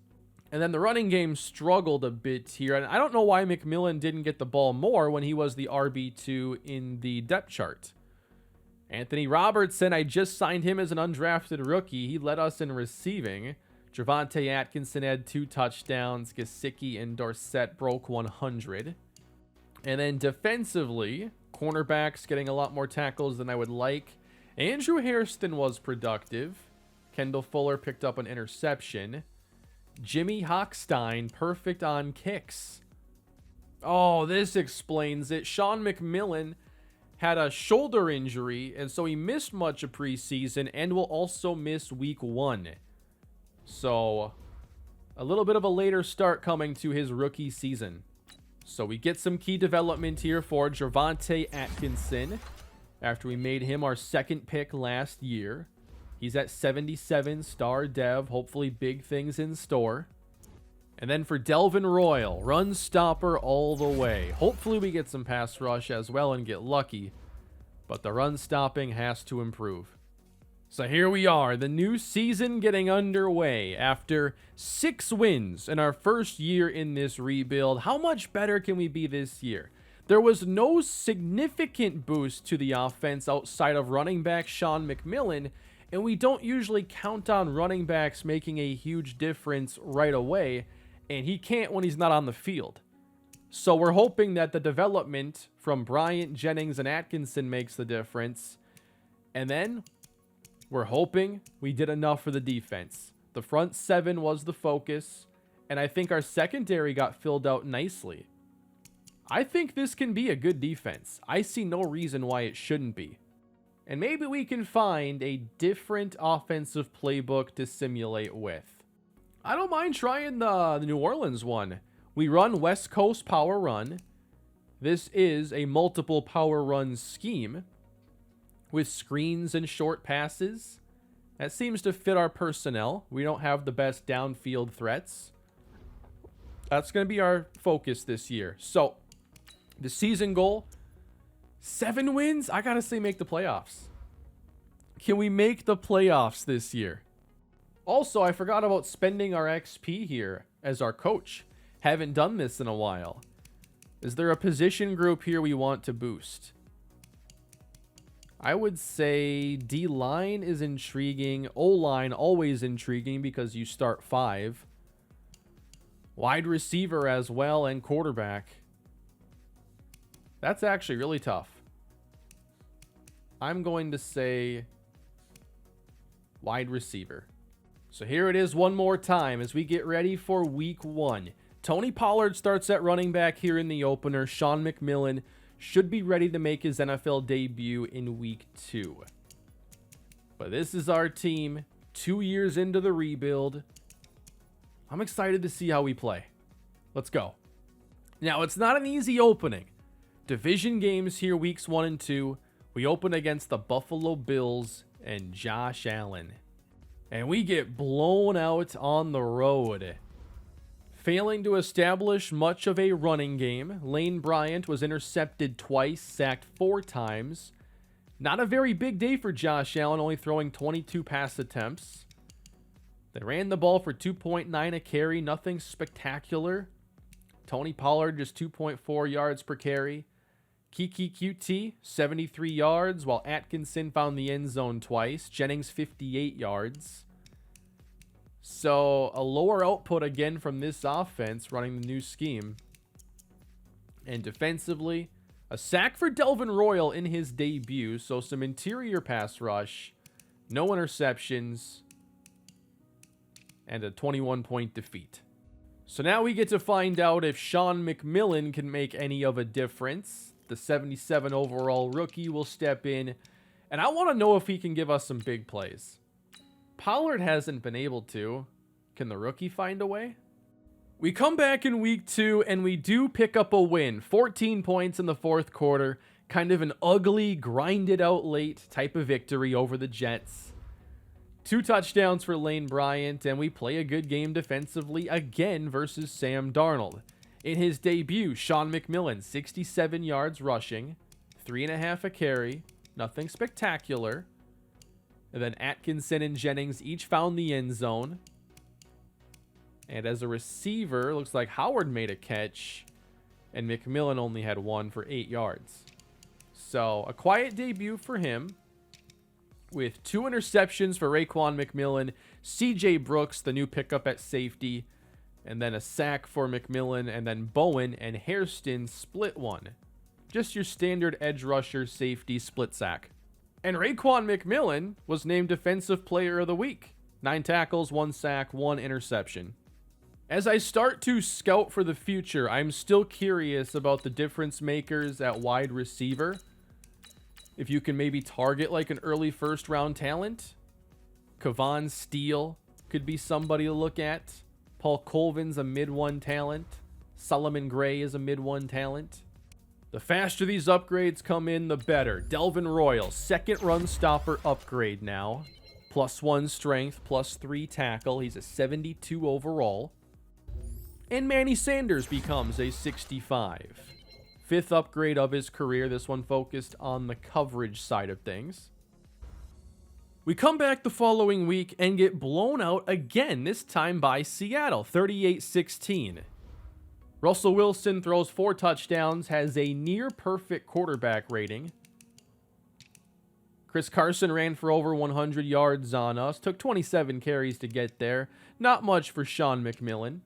And then the running game struggled a bit here. And I don't know why McMillan didn't get the ball more when he was the RB2 in the depth chart. Anthony Robertson, I just signed him as an undrafted rookie. He led us in receiving. Javante Atkinson had 2 touchdowns. Gesicki and Dorsett broke 100. And then defensively, cornerbacks getting a lot more tackles than I would like. Andrew Hairston was productive. Kendall Fuller picked up an interception. Jimmy Hochstein, perfect on kicks. Oh, this explains it. Sean McMillan had a shoulder injury, and so he missed much of preseason and will also miss week 1. So, a little bit of a later start coming to his rookie season. So we get some key development here for Javante Atkinson after we made him our 2nd pick last year. He's at 77 star dev, hopefully big things in store. And then for Delvin Royal, run stopper all the way. Hopefully we get some pass rush as well and get lucky, but the run stopping has to improve. So here we are, the new season getting underway after 6 wins in our first year in this rebuild. How much better can we be this year? There was no significant boost to the offense outside of running back Sean McMillan, and we don't usually count on running backs making a huge difference right away, and he can't when he's not on the field. So we're hoping that the development from Bryant, Jennings, and Atkinson makes the difference. And then we're hoping we did enough for the defense. The front 7 was the focus, and I think our secondary got filled out nicely. I think this can be a good defense. I see no reason why it shouldn't be. And maybe we can find a different offensive playbook to simulate with. I don't mind trying the New Orleans one. We run West Coast power run. This is a multiple power run scheme with screens and short passes. That seems to fit our personnel. We don't have the best downfield threats. That's going to be our focus this year. So, the season goal, 7 wins? I got to say make the playoffs. Can we make the playoffs this year? Also, I forgot about spending our XP here as our coach. Haven't done this in a while. Is there a position group here we want to boost? I would say D-line is intriguing. O-line always intriguing because you start 5. Wide receiver as well and quarterback. That's actually really tough. I'm going to say wide receiver. So here it is one more time as we get ready for week 1. Tony Pollard starts at running back here in the opener. Sean McMillan should be ready to make his NFL debut in week 2. But this is our team, 2 years into the rebuild. I'm excited to see how we play. Let's go. Now, it's not an easy opening. Division games here, weeks 1 and 2. We open against the Buffalo Bills and Josh Allen. And we get blown out on the road. Failing to establish much of a running game, Lane Bryant was intercepted twice, sacked 4 times. Not a very big day for Josh Allen, only throwing 22 pass attempts. They ran the ball for 2.9 a carry, nothing spectacular. Tony Pollard just 2.4 yards per carry. Kiki QT, 73 yards, while Atkinson found the end zone twice. Jennings, 58 yards. So, a lower output again from this offense running the new scheme. And defensively, a sack for Delvin Royal in his debut. So, some interior pass rush. No interceptions. And a 21-point defeat. So, now we get to find out if Sean McMillan can make any of a difference. The 77 overall rookie will step in. And I want to know if he can give us some big plays. Pollard hasn't been able to. Can the rookie find a way? We come back in week 2 and we do pick up a win. 14 points in the 4th quarter. Kind of an ugly, grinded out late type of victory over the Jets. 2 touchdowns for Lane Bryant, and we play a good game defensively again versus Sam Darnold. In his debut, Sean McMillan, 67 yards rushing, 3.5 a carry, nothing spectacular. And then Atkinson and Jennings each found the end zone. And as a receiver, looks like Howard made a catch, and McMillan only had 1 for 8 yards. So, a quiet debut for him, with 2 interceptions for Raekwon McMillan, C.J. Brooks, the new pickup at safety, and then a sack for McMillan, and then Bowen and Hairston split 1. Just your standard edge rusher safety split sack. And Raekwon McMillan was named Defensive Player of the Week. 9 tackles, 1 sack, 1 interception. As I start to scout for the future, I'm still curious about the difference makers at wide receiver. If you can maybe target like an early first round talent. Kevon Steele could be somebody to look at. Paul Colvin's a mid-1 talent. Solomon Gray is a mid-1 talent. The faster these upgrades come in, the better. Delvin Royal, second run stopper upgrade now. +1 strength, +3 tackle. He's a 72 overall. And Manny Sanders becomes a 65. 5th upgrade of his career. This one focused on the coverage side of things. We come back the following week and get blown out again, this time by Seattle, 38-16. Russell Wilson throws 4 touchdowns, has a near-perfect quarterback rating. Chris Carson ran for over 100 yards on us, took 27 carries to get there. Not much for Sean McMillan.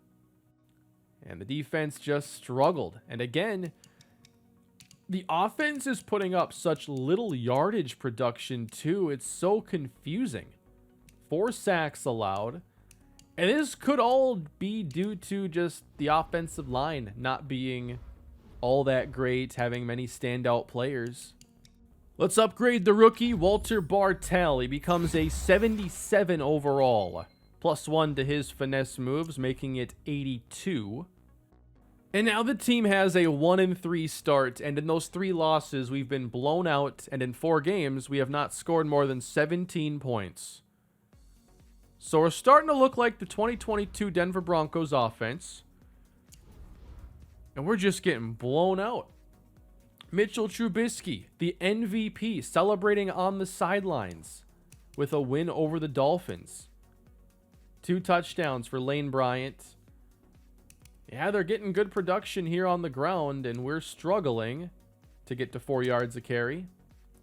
And the defense just struggled. And again, the offense is putting up such little yardage production too. It's so confusing. 4 sacks allowed. And this could all be due to just the offensive line not being all that great, having many standout players. Let's upgrade the rookie, Walter Bartell. He becomes a 77 overall. +1 to his finesse moves, making it 82. And now the team has a 1-3 start, and in those 3 losses, we've been blown out, and in 4 games, we have not scored more than 17 points. So we're starting to look like the 2022 Denver Broncos offense, and we're just getting blown out. Mitchell Trubisky, the MVP, celebrating on the sidelines with a win over the Dolphins. 2 touchdowns for Lane Bryant. Yeah, they're getting good production here on the ground, and we're struggling to get to 4 yards a carry.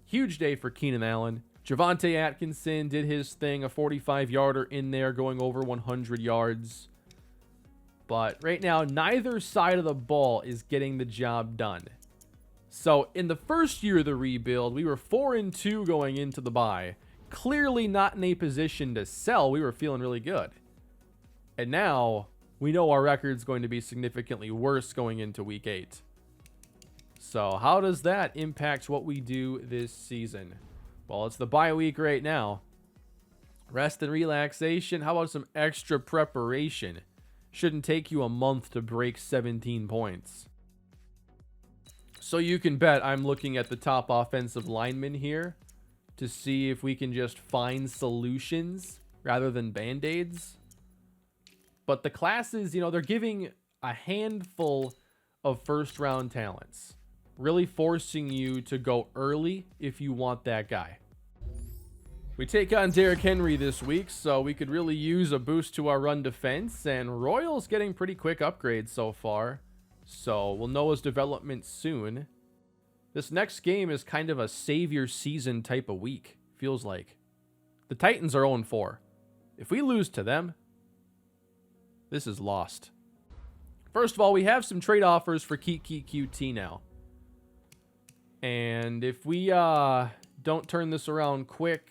Huge day for Keenan Allen. Javonte Atkinson did his thing, a 45-yarder in there, going over 100 yards. But right now, neither side of the ball is getting the job done. So in the first year of the rebuild, we were 4-2 going into the bye. Clearly not in a position to sell. We were feeling really good. And now we know our record's going to be significantly worse going into week 8. So how does that impact what we do this season? Well, it's the bye week right now. Rest and relaxation. How about some extra preparation? Shouldn't take you a month to break 17 points. So you can bet I'm looking at the top offensive linemen here to see if we can just find solutions rather than band-aids. But the classes, they're giving a handful of first-round talents, really forcing you to go early if you want that guy. We take on Derrick Henry this week, so we could really use a boost to our run defense, and Royal's getting pretty quick upgrades so far, so we'll know his development soon. This next game is kind of a savior season type of week, feels like. The Titans are 0-4. If we lose to them, this is lost. First of all, we have some trade offers for Kiki QT now. And if we don't turn this around quick,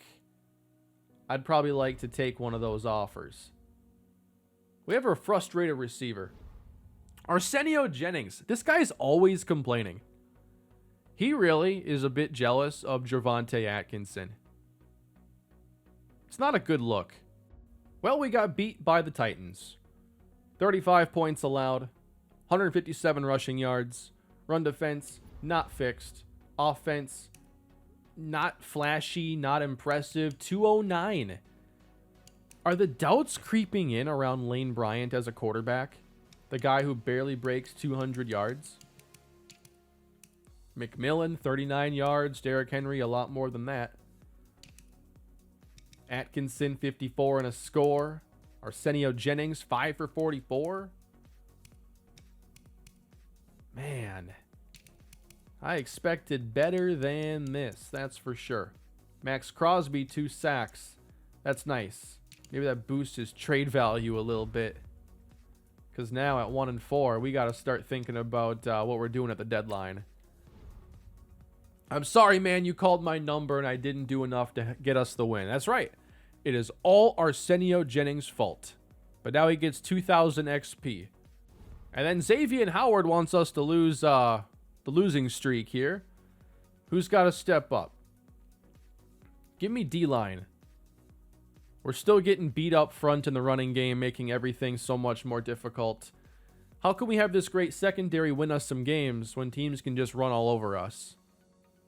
I'd probably like to take one of those offers. We have a frustrated receiver. Arsenio Jennings. This guy's always complaining. He really is a bit jealous of Javonte Atkinson. It's not a good look. Well, we got beat by the Titans. 35 points allowed, 157 rushing yards, run defense not fixed, Offense, not flashy, not impressive. 209. Are the doubts creeping in around Lane Bryant as a quarterback? The guy who barely breaks 200 yards? McMillan, 39 yards. Derrick Henry, a lot more than that. Atkinson, 54 and a score. Arsenio Jennings, 5 for 44. Man, I expected better than this, that's for sure. Max Crosby, 2 sacks. That's nice. Maybe that boosts his trade value a little bit. Because now at 1-4, we got to start thinking about what we're doing at the deadline. I'm sorry, man, you called my number and I didn't do enough to get us the win. That's right. It is all Arsenio Jennings' fault. But now he gets 2,000 XP. And then Xavier Howard wants us to lose the losing streak here. Who's got to step up? Give me D-line. We're still getting beat up front in the running game, making everything so much more difficult. How can we have this great secondary win us some games when teams can just run all over us?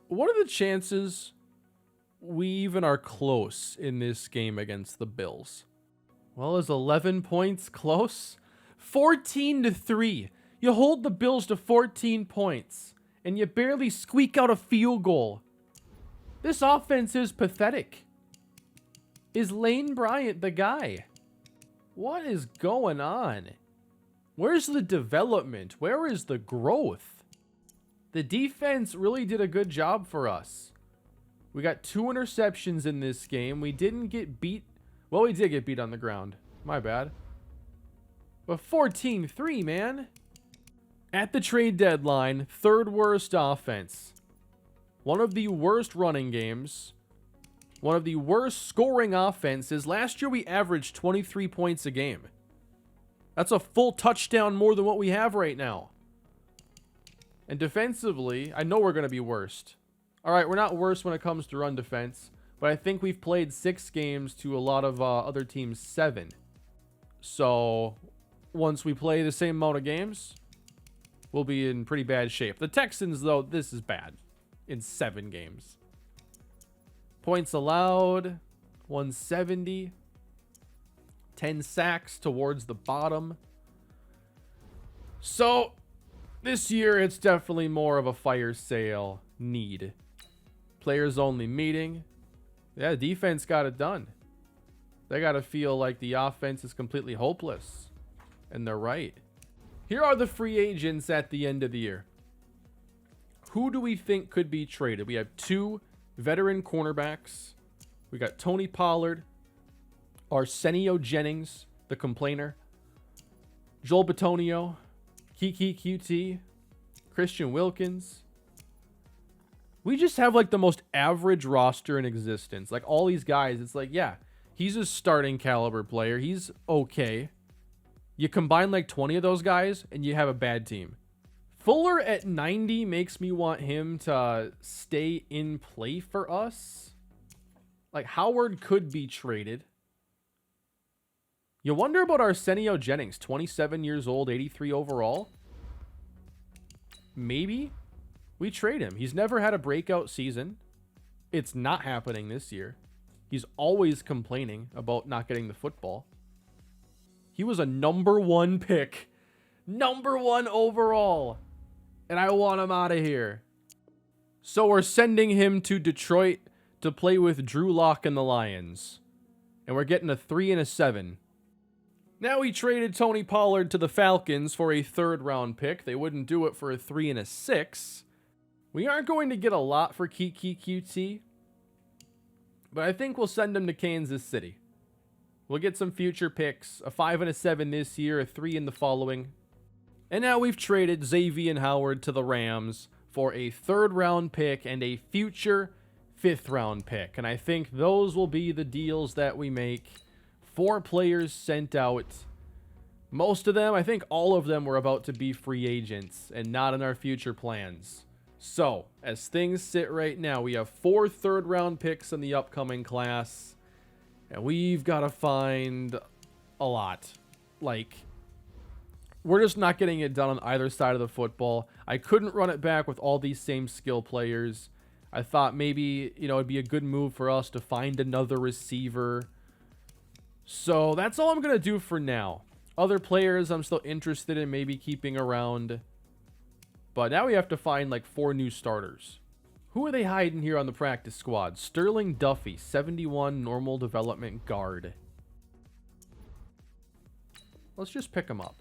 What are the chances we even are close in this game against the Bills? Well, is 11 points close? 14-3. You hold the Bills to 14 points, and you barely squeak out a field goal. This offense is pathetic. Is Lane Bryant the guy? What is going on? Where's the development? Where is the growth? The defense really did a good job for us. We got 2 interceptions in this game. We didn't get beat. Well, we did get beat on the ground. My bad. But 14-3, man. At the trade deadline, 3rd worst offense. One of the worst running games. One of the worst scoring offenses. Last year, we averaged 23 points a game. That's a full touchdown more than what we have right now. And defensively, I know we're going to be worst. All right, we're not worst when it comes to run defense. But I think we've played 6 games to a lot of other teams' 7. So once we play the same amount of games, we'll be in pretty bad shape. The Texans, though, this is bad in 7 games. Points allowed, 170. 10 sacks towards the bottom. So this year, it's definitely more of a fire sale need. Players only meeting. Yeah, defense got it done. They got to feel like the offense is completely hopeless. And they're right. Here are the free agents at the end of the year. Who do we think could be traded? We have 2 veteran cornerbacks. We got Tony Pollard, Arsenio Jennings, the complainer, Joel Bitonio, Kiki QT, Christian Wilkins. We just have like the most average roster in existence. Like all these guys, it's like, yeah, he's a starting caliber player. He's okay. You combine like 20 of those guys and you have a bad team. Fuller at 90 makes me want him to stay in play for us. Like Howard could be traded. You wonder about Arsenio Jennings, 27 years old, 83 overall. Maybe we trade him. He's never had a breakout season. It's not happening this year. He's always complaining about not getting the football. He was a number 1 pick. Number 1 overall. And I want him out of here. So we're sending him to Detroit to play with Drew Lock and the Lions. And we're getting a 3 and a 7. Now we traded Tony Pollard to the Falcons for a 3rd round pick. They wouldn't do it for a 3 and a 6. We aren't going to get a lot for Kiki QT. But I think we'll send him to Kansas City. We'll get some future picks. A 5 and a 7 this year, a 3 in the following. And now we've traded Xavier Howard to the Rams for a 3rd round pick and a future 5th round pick. And I think those will be the deals that we make. 4 players sent out. Most of them, I think all of them were about to be free agents and not in our future plans. So, as things sit right now, we have 4 3rd round picks in the upcoming class. And we've got to find a lot. Like we're just not getting it done on either side of the football. I couldn't run it back with all these same skill players. I thought maybe, it'd be a good move for us to find another receiver. So that's all I'm going to do for now. Other players I'm still interested in maybe keeping around. But now we have to find like 4 new starters. Who are they hiding here on the practice squad? Sterling Duffy, 71 normal development guard. Let's just pick him up.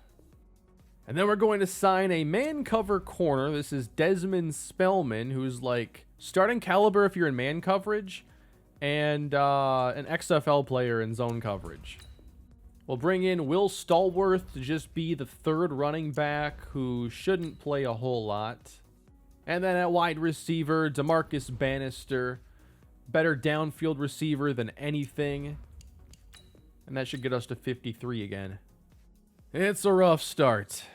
And then we're going to sign a man cover corner. This is Desmond Spellman, who's like starting caliber if you're in man coverage, and an XFL player in zone coverage. We'll bring in Will Stallworth to just be the 3rd running back, who shouldn't play a whole lot. And then at wide receiver, DeMarcus Bannister, better downfield receiver than anything. And that should get us to 53 again. It's a rough start.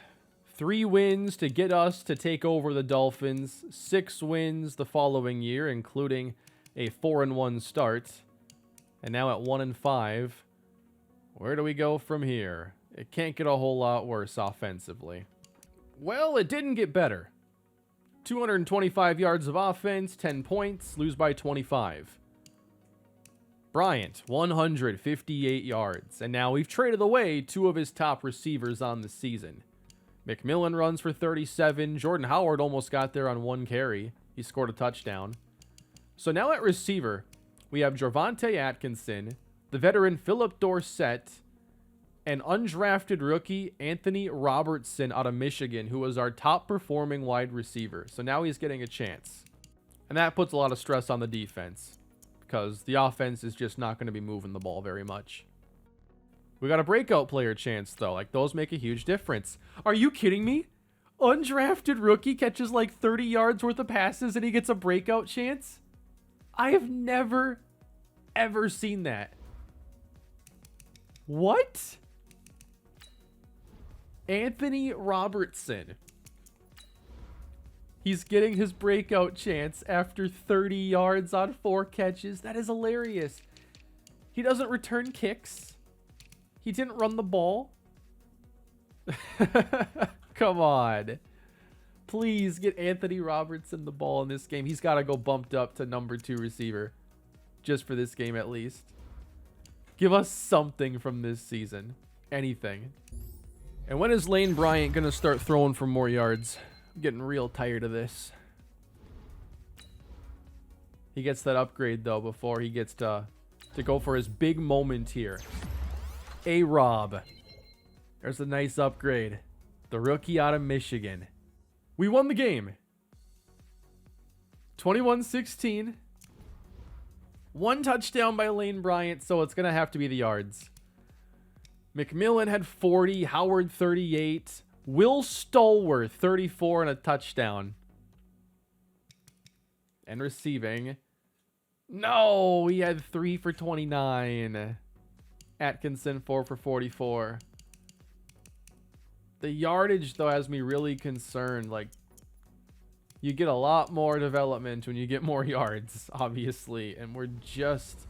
3 wins to get us to take over the Dolphins. 6 wins the following year, including a 4-1 start. And now at 1-5. Where do we go from here? It can't get a whole lot worse offensively. Well, it didn't get better. 225 yards of offense, 10 points, lose by 25. Bryant, 158 yards. And now we've traded away 2 of his top receivers on the season. McMillan runs for 37. Jordan Howard almost got there on 1 carry. He scored a touchdown. So now at receiver, we have Gervonta Atkinson, the veteran Philip Dorsett, and undrafted rookie Anthony Robertson out of Michigan, who was our top performing wide receiver. So now he's getting a chance. And that puts a lot of stress on the defense, because the offense is just not going to be moving the ball very much. We got a breakout player chance, though. Like, those make a huge difference. Are you kidding me? Undrafted rookie catches like 30 yards worth of passes and he gets a breakout chance? I have never, ever seen that. What? Anthony Robertson. He's getting his breakout chance after 30 yards on 4 catches. That is hilarious. He doesn't return kicks. He didn't run the ball. Come on. Please get Anthony Robertson the ball in this game. He's got to go bumped up to number 2 receiver. Just for this game at least. Give us something from this season. Anything. And when is Lane Bryant going to start throwing for more yards? I'm getting real tired of this. He gets that upgrade, though, before he gets to go for his big moment here. A-Rob. There's a nice upgrade. The rookie out of Michigan. We won the game. 21-16. 1 touchdown by Lane Bryant, so it's going to have to be the yards. McMillan had 40, Howard 38, Will Stallworth 34 and a touchdown. And receiving. No, he had 3 for 29. Atkinson 4 for 44. The yardage, though, has me really concerned. Like, you get a lot more development when you get more yards, obviously. And we're just...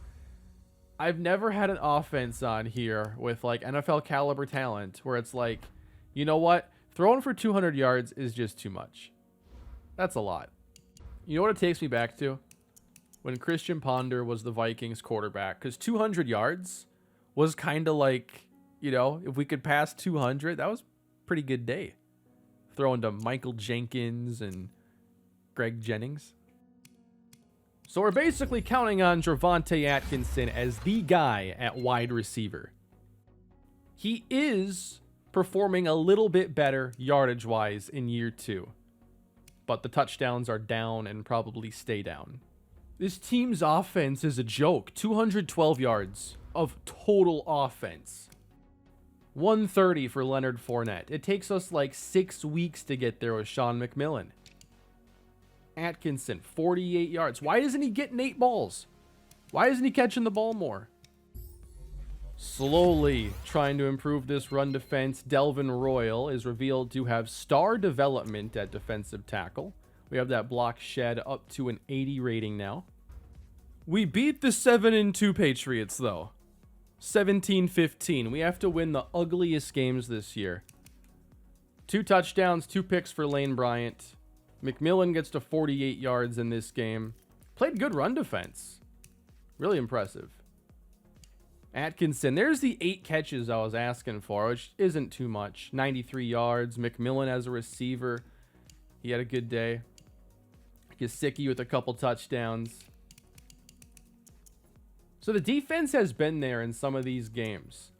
I've never had an offense on here with, like, NFL caliber talent where it's like, you know what? Throwing for 200 yards is just too much. That's a lot. You know what it takes me back to? When Christian Ponder was the Vikings quarterback. Because 200 yards was kind of like, if we could pass 200, that was a pretty good day. Throwing to Michael Jenkins and Greg Jennings. So we're basically counting on Gervonta Atkinson as the guy at wide receiver. He is performing a little bit better yardage-wise in year 2. But the touchdowns are down and probably stay down. This team's offense is a joke. 212 yards of total offense. 130 for Leonard Fournette. It takes us like 6 weeks to get there with Sean McMillan. Atkinson, 48 yards. Why isn't he getting 8 balls? Why isn't he catching the ball more? Slowly trying to improve this run defense. Delvin Royal is revealed to have star development at defensive tackle. We have that block shed up to an 80 rating now. We beat the 7-2 Patriots, though. 17-15. We have to win the ugliest games this year. 2 touchdowns, 2 picks for Lane Bryant. McMillan gets to 48 yards in this game. Played good run defense. Really impressive. Atkinson, there's the 8 catches I was asking for, which isn't too much. 93 yards. McMillan as a receiver, he had a good day. Gesicki with a couple touchdowns. So the defense has been there in some of these games.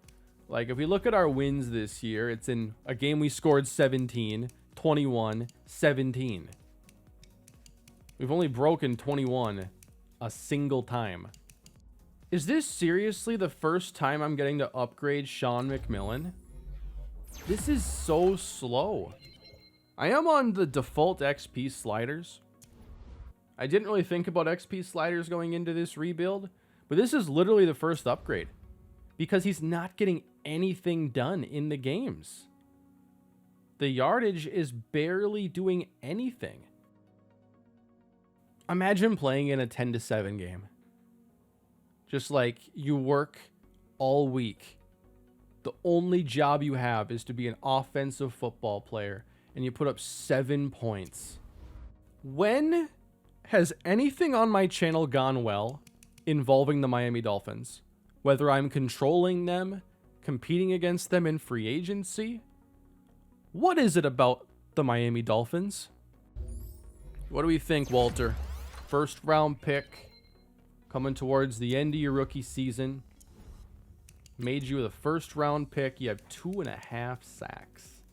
Like, if we look at our wins this year, it's in a game we scored 17, 21, 17. We've only broken 21 a single time. Is this seriously the first time I'm getting to upgrade Sean McMillan? This is so slow. I am on the default XP sliders. I didn't really think about XP sliders going into this rebuild, but this is literally the first upgrade because he's not getting anything done in the games. The yardage is barely doing anything. Imagine playing in a 10-7 game. Just like you work all week. The only job you have is to be an offensive football player, and you put up 7 points. When has anything on my channel gone well involving the Miami Dolphins? Whether I'm controlling them, competing against them in free agency? What is it about the Miami Dolphins? What do we think, Walter? First round pick, coming towards the end of your rookie season. Made you the first round pick. You have 2.5 sacks.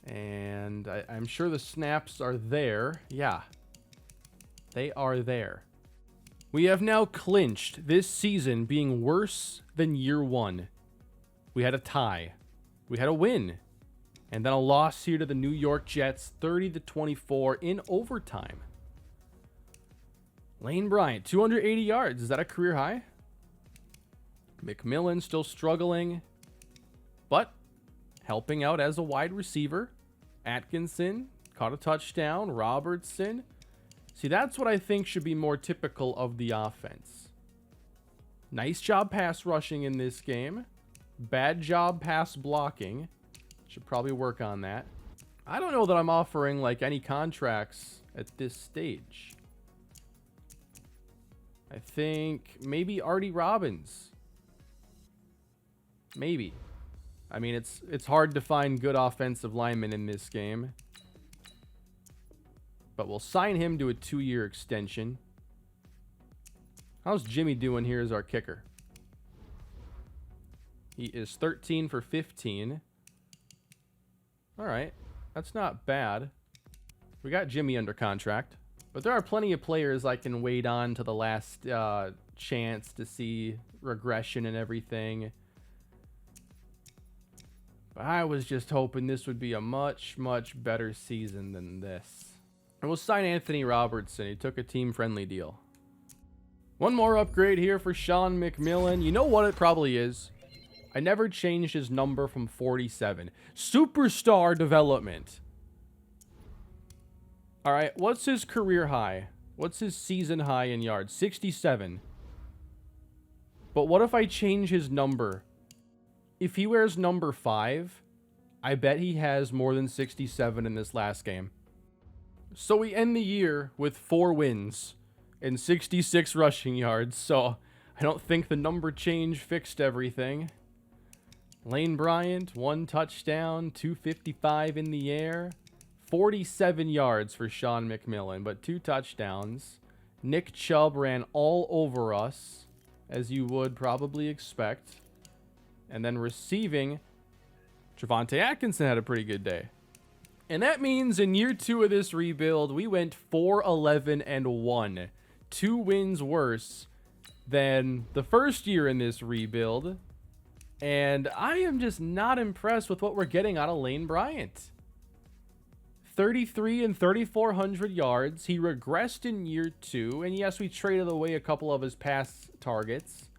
And I'm sure the snaps are there. Yeah, they are there. We have now clinched this season being worse than year 1. We had a tie. We had a win. And then a loss here to the New York Jets, 30-24 in overtime. Lane Bryant, 280 yards. Is that a career high? McMillan still struggling, but helping out as a wide receiver. Atkinson caught a touchdown. Robertson. See, that's what I think should be more typical of the offense. Nice job pass rushing in this game. Bad job pass blocking. Should probably work on that. I don't know that I'm offering like any contracts at this stage. I think maybe Artie Robbins. Maybe. I mean, it's hard to find good offensive linemen in this game. But we'll sign him to a 2-year extension. How's Jimmy doing here as our kicker? He is 13 for 15. All right. That's not bad. We got Jimmy under contract. But there are plenty of players I can wait on to the last chance to see regression and everything. But I was just hoping this would be a much, much better season than this. And we'll sign Anthony Robertson. He took a team-friendly deal. One more upgrade here for Sean McMillan. You know what it probably is? I never changed his number from 47. Superstar development. All right, what's his career high? What's his season high in yards? 67. But what if I change his number? If he wears number 5, I bet he has more than 67 in this last game. So we end the year with 4 wins and 66 rushing yards. So I don't think the number change fixed everything. Lane Bryant, 1 touchdown, 255 in the air. 47 yards for Sean McMillan, but 2 touchdowns. Nick Chubb ran all over us, as you would probably expect. And then receiving, Javonte Atkinson had a pretty good day. And that means in year 2 of this rebuild, we went 4-11-1. 2 wins worse than the first year in this rebuild. And I am just not impressed with what we're getting out of Lane Bryant. 33 and 3,400 yards. He regressed in year 2. And yes, we traded away a couple of his pass targets.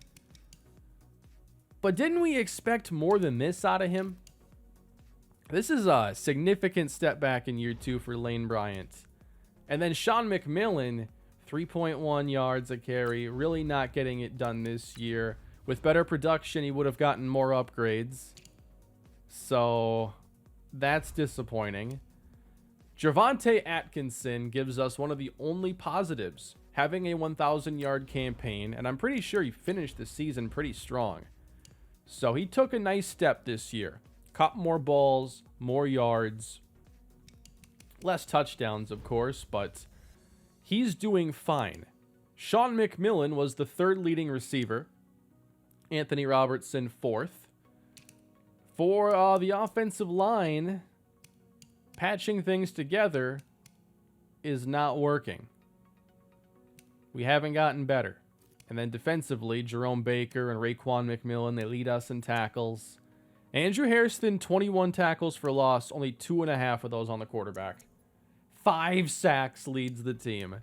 But didn't we expect more than this out of him? This is a significant step back in year 2 for Lane Bryant. And then Sean McMillan, 3.1 yards a carry. Really not getting it done this year. With better production, he would have gotten more upgrades. So that's disappointing. Javonte Atkinson gives us one of the only positives, having a 1,000-yard campaign, and I'm pretty sure he finished the season pretty strong. So he took a nice step this year. Caught more balls, more yards, less touchdowns, of course, but he's doing fine. Sean McMillan was the third leading receiver. Anthony Robertson, fourth. For the offensive line, patching things together is not working. We haven't gotten better. And then defensively, Jerome Baker and Raekwon McMillan, they lead us in tackles. Andrew Hairston, 21 tackles for loss, only 2.5 of those on the quarterback. 5 sacks leads the team.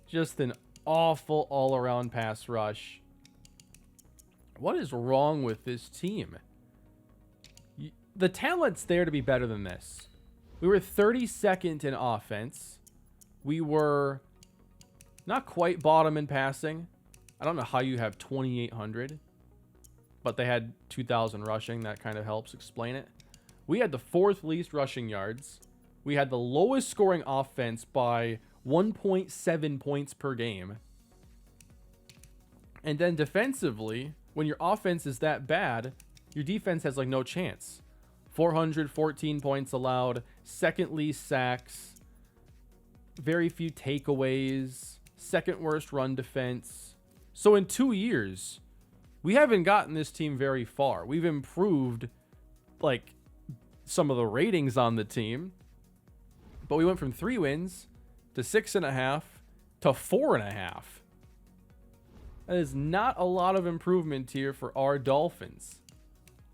Just an awful all-around pass rush. What is wrong with this team? The talent's there to be better than this. We were 32nd in offense. We were not quite bottom in passing. I don't know how you have 2,800, but they had 2,000 rushing. That kind of helps explain it. We had the 4th least rushing yards. We had the lowest scoring offense by 1.7 points per game. And then defensively, when your offense is that bad, your defense has like no chance. 414 points allowed, 2nd least sacks, very few takeaways, 2nd worst run defense. So in 2 years, we haven't gotten this team very far. We've improved like some of the ratings on the team, but we went from 3 wins to 6.5 to 4.5. That is not a lot of improvement here for our Dolphins.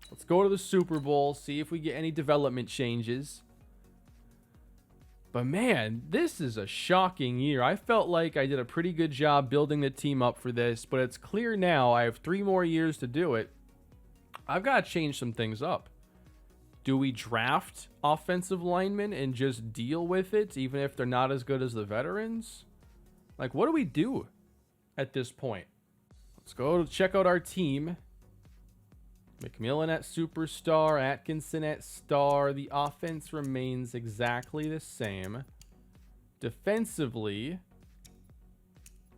Let's go to the Super Bowl, see if we get any development changes. But man, this is a shocking year. I felt like I did a pretty good job building the team up for this, but it's clear now I have 3 more years to do it. I've got to change some things up. Do we draft offensive linemen and just deal with it, even if they're not as good as the veterans? Like, what do we do at this point? Let's go check out our team. McMillan at superstar, Atkinson at star. The offense remains exactly the same. Defensively,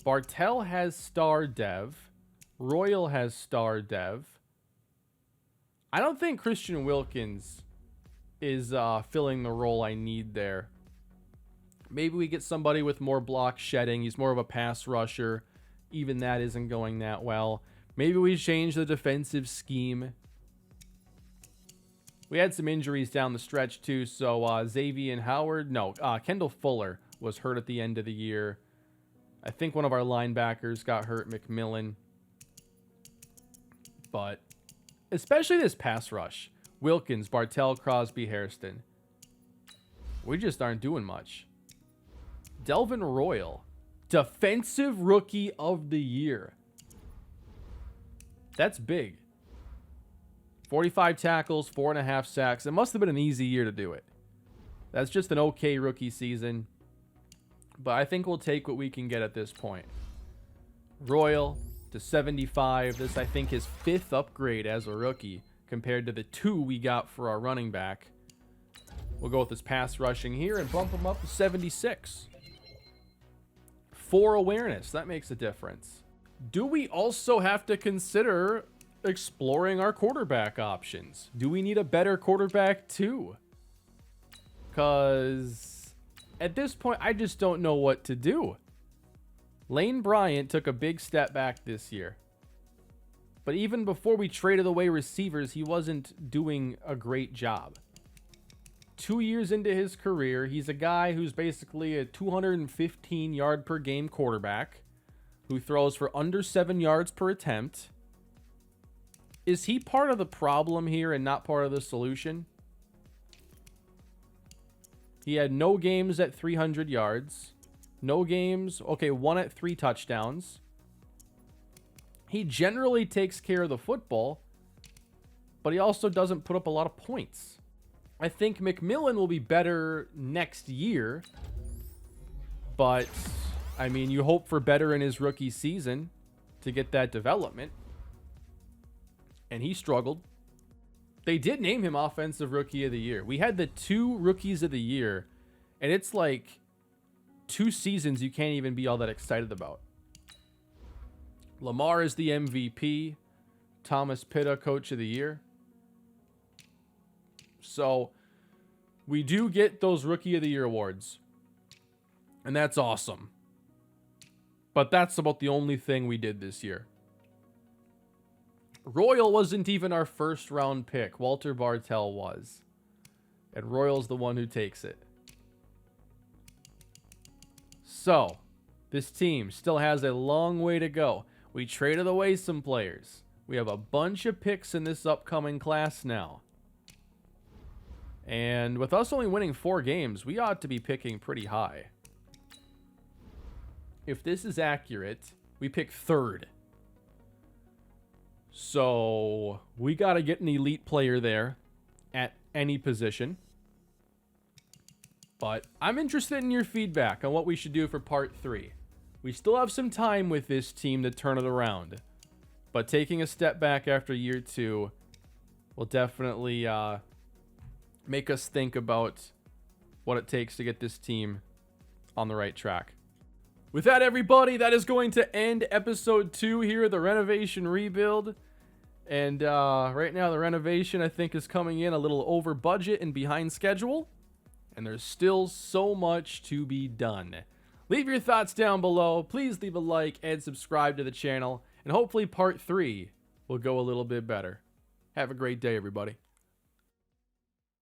Bartell has star dev. Royal has star dev. I don't think Christian Wilkins is filling the role I need there. Maybe we get somebody with more block shedding. He's more of a pass rusher. Even that isn't going that well. Maybe we change the defensive scheme. We had some injuries down the stretch too, so Xavier Howard, Kendall Fuller was hurt at the end of the year. I think one of our linebackers got hurt, McMillan. But especially this pass rush. Wilkins, Bartell, Crosby, Hairston. We just aren't doing much. Delvin Royal, Defensive Rookie of the Year. That's big. 45 tackles, 4.5 sacks. It must have been an easy year to do it. That's just an okay rookie season. But I think we'll take what we can get at this point. Royal to 75. This, I think, is 5th upgrade as a rookie compared to the 2 we got for our running back. We'll go with this pass rushing here and bump him up to 76. 4 awareness. That makes a difference. Do we also have to consider exploring our quarterback options? Do we need a better quarterback too? Because at this point, I just don't know what to do. Lane Bryant took a big step back this year. But even before we traded away receivers, he wasn't doing a great job. 2 years into his career, he's a guy who's basically a 215 yard per game quarterback who throws for under 7 yards per attempt. Is he part of the problem here and not part of the solution? He had no games at 300 yards. No games. Okay, 1 at 3 touchdowns. He generally takes care of the football, but he also doesn't put up a lot of points. I think McMillan will be better next year, but I mean, you hope for better in his rookie season to get that development. And he struggled. They did name him Offensive Rookie of the Year. We had the 2 Rookies of the Year, and it's like 2 seasons you can't even be all that excited about. Lamar is the MVP. Thomas Pitta, Coach of the Year. So we do get those Rookie of the Year awards, and that's awesome. But that's about the only thing we did this year. Royal wasn't even our first round pick. Walter Bartell was. And Royal's the one who takes it. So, this team still has a long way to go. We traded away some players. We have a bunch of picks in this upcoming class now. And with us only winning 4 games, we ought to be picking pretty high. If this is accurate, we pick 3rd. So, we got to get an elite player there at any position. But I'm interested in your feedback on what we should do for part 3. We still have some time with this team to turn it around. But taking a step back after year 2 will definitely make us think about what it takes to get this team on the right track. With that, everybody, that is going to end episode 2 here, the renovation rebuild. And right now, the renovation, I think, is coming in a little over budget and behind schedule. And there's still so much to be done. Leave your thoughts down below. Please leave a like and subscribe to the channel. And hopefully part 3 will go a little bit better. Have a great day, everybody.